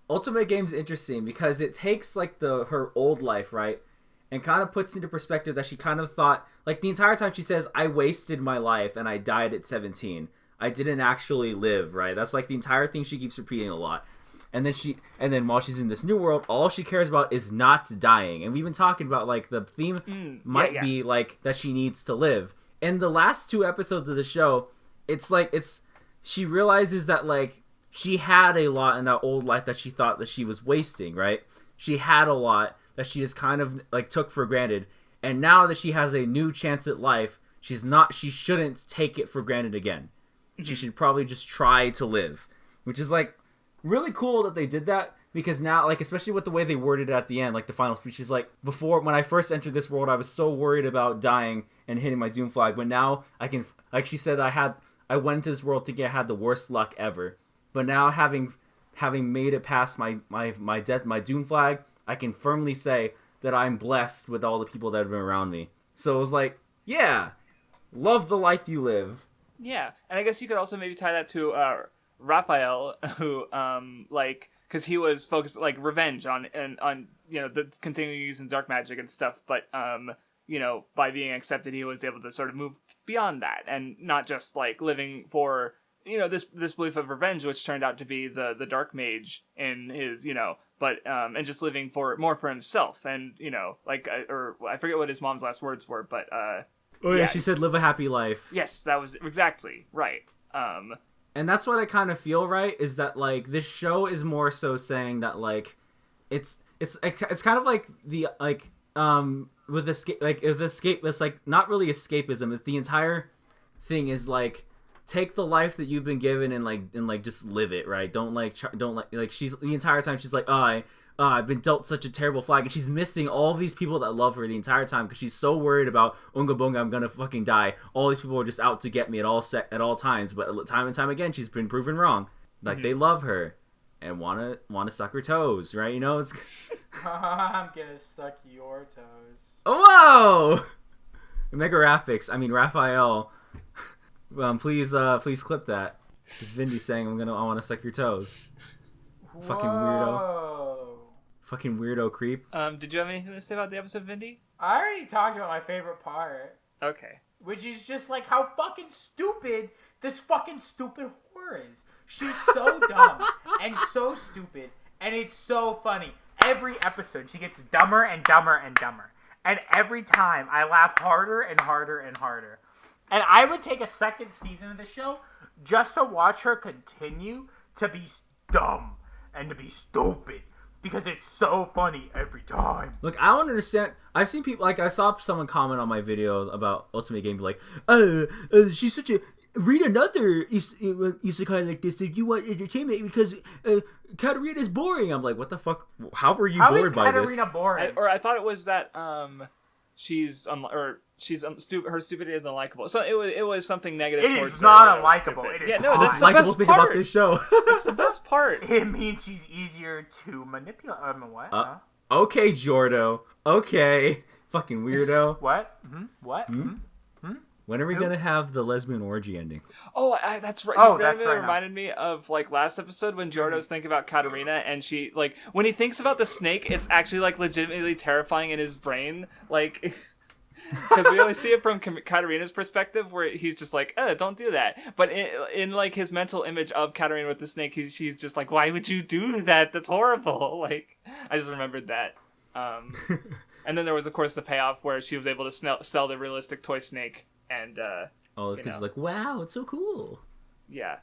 Ultimate Game's interesting because it takes, like, her old life, right, and kind of puts into perspective that she kind of thought, like, the entire time she says, I wasted my life and I died at 17. I didn't actually live, right? That's, like, the entire thing she keeps repeating a lot. And then while she's in this new world, all she cares about is not dying. And we've been talking about, like, the theme might be, like, that she needs to live. In the last 2 episodes of the show, it's like, she realizes that, like, she had a lot in that old life that she thought that she was wasting, right? She had a lot that she just kind of, like, took for granted. And now that she has a new chance at life, she shouldn't take it for granted again. She should probably just try to live. Which is, like, really cool that they did that, because now, like, especially with the way they worded it at the end, like the final speech is like, before, when I first entered this world, I was so worried about dying and hitting my doom flag, but now I can, like she said, I went into this world thinking I had the worst luck ever, but now having made it past my doom flag, I can firmly say that I'm blessed with all the people that have been around me. So it was like, yeah, love the life you live. Yeah, and I guess you could also maybe tie that to Raphael, who like, because he was focused, like, revenge on you know, the continuing using dark magic and stuff, but by being accepted, he was able to sort of move beyond that and not just like living for this belief of revenge, which turned out to be the dark mage in his but and just living more for himself, and or I forget what his mom's last words were, but she said live a happy life. Yes, that was exactly right. And that's what I kind of feel, right, is that like this show is more so saying that like it's kind of like the like with escape, like with escape, it's like not really escapism. The entire thing is like take the life that you've been given and just live it, right? Don't she's the entire time she's like, I've been dealt such a terrible flag, and she's missing all of these people that love her the entire time because she's so worried about Unga Bunga, I'm gonna fucking die. All these people are just out to get me at all times, but time and time again she's been proven wrong. Like they love her and wanna suck her toes, right? It's I'm gonna suck your toes. Whoa! Mega Raphael. Please clip that. It's Vindy saying I want to suck your toes. Fucking weirdo. Fucking weirdo creep. Did you have anything to say about the episode, Vindy? I already talked about my favorite part. Okay. Which is just like how fucking stupid this fucking stupid whore is. She's so dumb and so stupid, and it's so funny. Every episode she gets dumber and dumber and dumber. And every time I laugh harder and harder and harder. And I would take a second season of the show just to watch her continue to be dumb and to be stupid. Because it's so funny every time. Look, I don't understand. I've seen people, like, I saw someone comment on my video about Otome Game, like, she's such a... Read another isekai like this if you want entertainment, because Katarina's boring. I'm like, what the fuck? How were you bored by this? How is Katarina boring? I thought it was that her stupidity is unlikable. So it was something negative towards her. It is not unlikable. It is that's the unlikable best thing part about this show. It's the best part. It means she's easier to manipulate. What? Okay, Jordo. Okay. Fucking weirdo. What? What? When are we gonna have the lesbian orgy ending? Oh, that's right. Oh, that's right. Reminded me of like last episode when Jordo's thinking about Katarina, and she like when he thinks about the snake, it's actually like legitimately terrifying in his brain, like because we only see it from Katarina's perspective, where he's just like, don't do that. But in like his mental image of Katarina with the snake, she's just like, why would you do that? That's horrible. Like I just remembered that. And then there was of course the payoff where she was able to sell the realistic toy snake. And it's because like, wow, it's so cool. Yeah.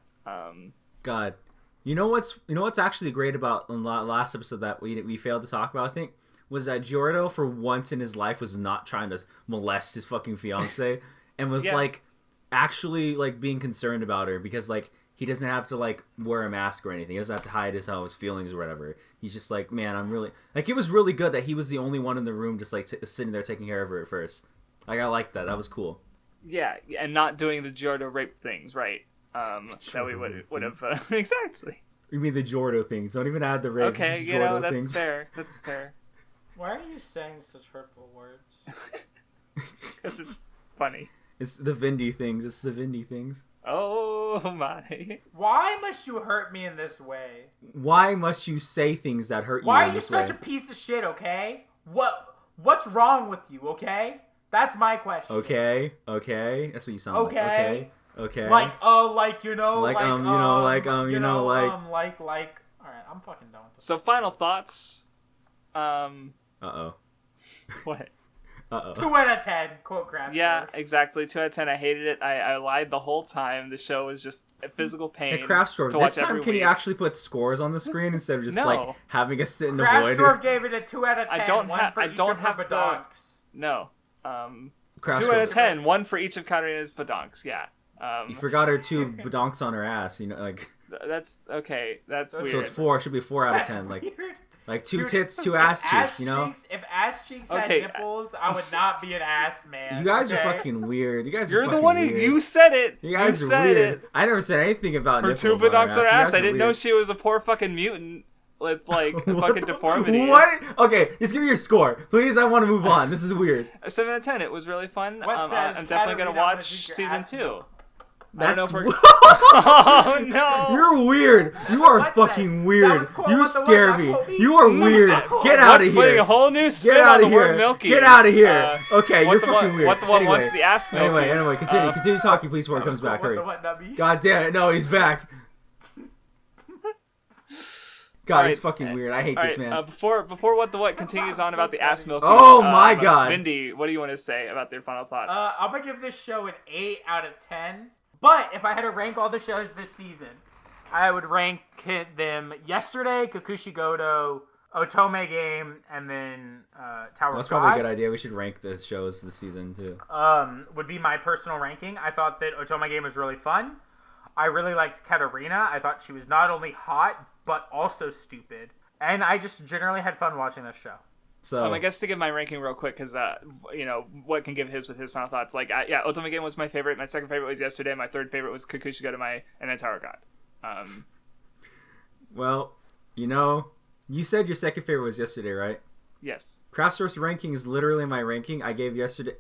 God, you know what's actually great about the last episode that we failed to talk about, I think, was that Giordo for once in his life was not trying to molest his fucking fiance and was like actually like being concerned about her, because like he doesn't have to like wear a mask or anything. He doesn't have to hide his feelings or whatever. He's just like, man, I'm really like, it was really good that he was the only one in the room just like sitting there taking care of her at first. Like I liked that. That was cool. Yeah, and not doing the Giordo rape things, right? That we would have exactly. You mean the Giordo things? Don't even add the rape. Okay, that's things. Fair. That's fair. Why are you saying such hurtful words? Because it's funny. It's the Vindy things. Oh my! Why must you hurt me in this way? Why must you say things that hurt you? Why are you such a piece of shit? Okay, what's wrong with you? Okay. That's my question. Okay. That's what you sound like. Okay. Like, all right, I'm fucking done with this. So, final thoughts. Uh-oh. What? Uh-oh. 2 out of 10, quote Craftsdwarf. Yeah, exactly. 2 out of 10. I hated it. I lied the whole time. The show was just a physical pain. Hey, Craftsdwarf, this time can you actually put scores on the screen instead of just like having us sit in the void? Craftsdwarf gave it a 2 out of 10. I don't have badonks. No. 2 out of 10. 1 for each of Katarina's badonks. Yeah. You forgot her 2 badonks on her ass. Like. That's okay. That's weird. So it's 4. It should be 4 out of 10. Weird. Like 2 tits, 2 ass cheeks. If ass cheeks had nipples, I would not be an ass man. You guys are fucking weird. You're the one who said it. You guys are weird. I never said anything about her 2 badonks on her ass. I didn't know she was a poor fucking mutant. With like fucking deformities. What? Okay, just give me your score, please. I want to move on. This is weird. 7 out of 10. It was really fun. I'm definitely gonna watch season 2. I don't know That's if we're... Oh, no! You're weird. You what are What fucking said. weird. That was cool. You What the What scare got me. quote me. You are That was weird. not cool. Get out of What's putting here. a whole new spin Get out on of the word here. milkies. Get out of here. Okay, what you're the fucking what, weird. What the one Anyway. wants the ass milkies. Anyway, continue talking, please, before he comes back. What Hurry. the What nubby? God damn it. No, he's back. God, Alright, he's fucking weird. I hate this man. Before What the What continues on about the ass milkies. Oh my God. Vindy, what do you want to say about their final thoughts? I'm gonna give this show an 8 out of 10. But if I had to rank all the shows this season, I would rank them Yesterday, Kakushigoto, Otome Game, and then Tower That's of probably a God. good idea. We should rank the shows this season too. Would be my personal ranking. I thought that Otome Game was really fun. I really liked Katarina. I thought she was not only hot, but also stupid. And I just generally had fun watching this show. So I guess to give my ranking real quick, because what can give his with his final thoughts. Like, Otome Game was my favorite. My second favorite was Yesterday. My third favorite was Kakushigoto and then Tower of God. well, you said your second favorite was Yesterday, right? Yes. Craftsdwarf's ranking is literally my ranking. I gave Otome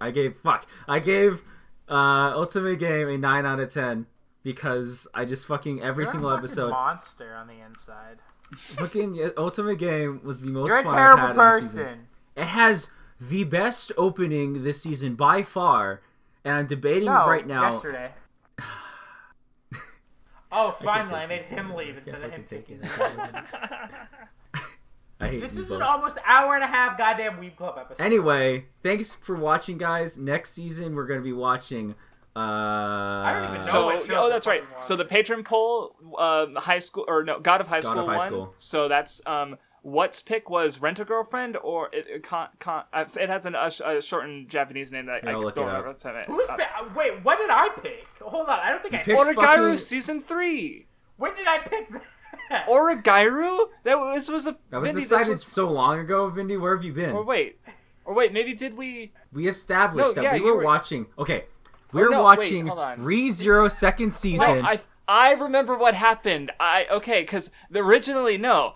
Game a 9 out of 10 because I just fucking every You're single a fucking episode. monster on the inside. Fucking Otome Game was the most You're a fun terrible I've had in the season. person. It has the best opening this season by far, and I'm debating No, right now. Yesterday. Oh, finally, I take made this. him leave I instead can't of him fucking taking take it. I hate This you is both. an almost hour and a half goddamn Weeb Club episode. Anyway, thanks for watching, guys. Next season, we're going to be watching... I don't even know. So, what shows that's we're right. fucking So the watching. patron poll, high school, or no, God of High School of High won. School. So that's, what's pick was Rent-A-Girlfriend, or it has a shortened Japanese name that I I'll don't look it remember. up. What's it? Who's wait, what did I pick? Hold on, I don't think I picked picked. Oregairu fucking- Season 3! When did I pick that? Oregairu? This was a... That was Vindy, decided so long ago, Vindy. Where have you been? Or wait, maybe did we... We established No, that yeah, we you were were- watching... Okay, we were no, wait, watching hold on. ReZero second season. No, I remember what happened. Because originally, no.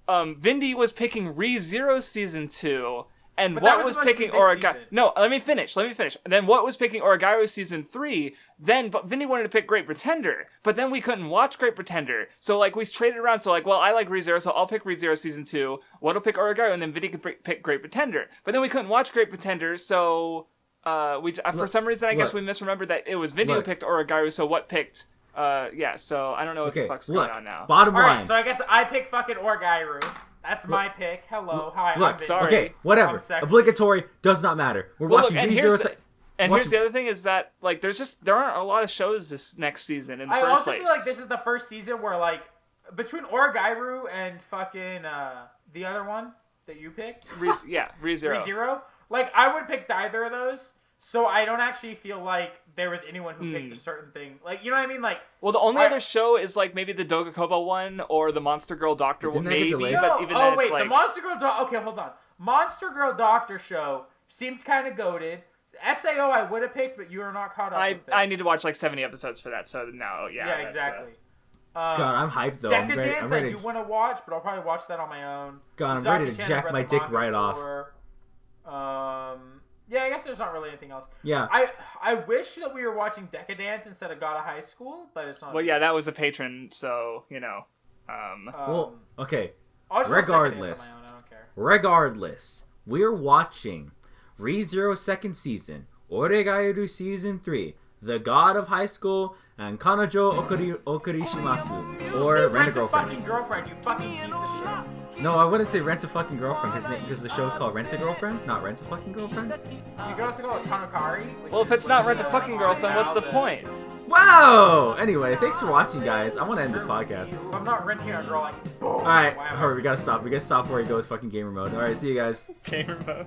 Vindy was picking ReZero Season 2, and But that what was was supposed to be picking this Oregairu... season. No, let me finish. And then what was picking Oregairu Season 3, but Vindy wanted to pick Great Pretender, but then we couldn't watch Great Pretender. So, we traded around, so, I like ReZero, so I'll pick ReZero Season 2, What'll pick Oregairu, and then Vindy could pick Great Pretender. But then we couldn't watch Great Pretender, so... for some reason, I guess we misremembered that it was Vindy who picked Oregairu, so what picked... so I don't know what the fuck's going on now. Bottom line. Alright, so I guess I pick fucking Orgairu. That's my pick. Hello, hi, I'm Vinny. sorry. Okay, whatever. I'm sexy. Obligatory does not matter. We're Well, watching look, and ReZero. here's the other thing is that there aren't a lot of shows this next season in the I first also place. feel like this is the first season where between Orgairu and fucking the other one that you picked, ReZero. ReZero, I would have picked either of those. So I don't actually feel like there was anyone who picked a certain thing. You know what I mean? Well, the only other show is maybe the Dogakobo one or the Monster Girl Doctor one, Didn't that get maybe. delayed? But No, even then, wait, it's the Monster Girl okay, hold on. Monster Girl Doctor show seems kind of goated. SAO I would have picked, but you are not caught up with it. I need to watch 70 episodes for that. So no, yeah. Yeah, that's, exactly. God, I'm hyped though. I'm Decadence ready I do want to watch, but I'll probably watch that on my own. God, I'm ready to Uzaki-chan, jack I've read my the dick manga right off. for. Yeah, I guess there's not really anything else. Yeah. I wish that we were watching Decadence instead of God of High School, but it's not. Well, yeah, that was a patron, so Well, okay. I'll just watch regardless. Decadence on my own, I don't care. Regardless, we're watching ReZero second season, Oregairu season 3, The God of High School, and Kanojo Okurishimasu, or Say Rent a a Girlfriend. fucking girlfriend, you fucking piece of shit. No, I wouldn't say Rent a Fucking Girlfriend because the show's called Rent a Girlfriend, not Rent a Fucking Girlfriend. You could also call it Kanokari. well, if it's not Rent a Fucking Girlfriend, what's the point? Wow! Anyway, thanks for watching, guys. I want to end this podcast. If I'm not renting a girl, boom. Alright, wham. hurry, we gotta stop. We gotta stop before he goes fucking gamer mode. Alright, see you guys. Gamer mode.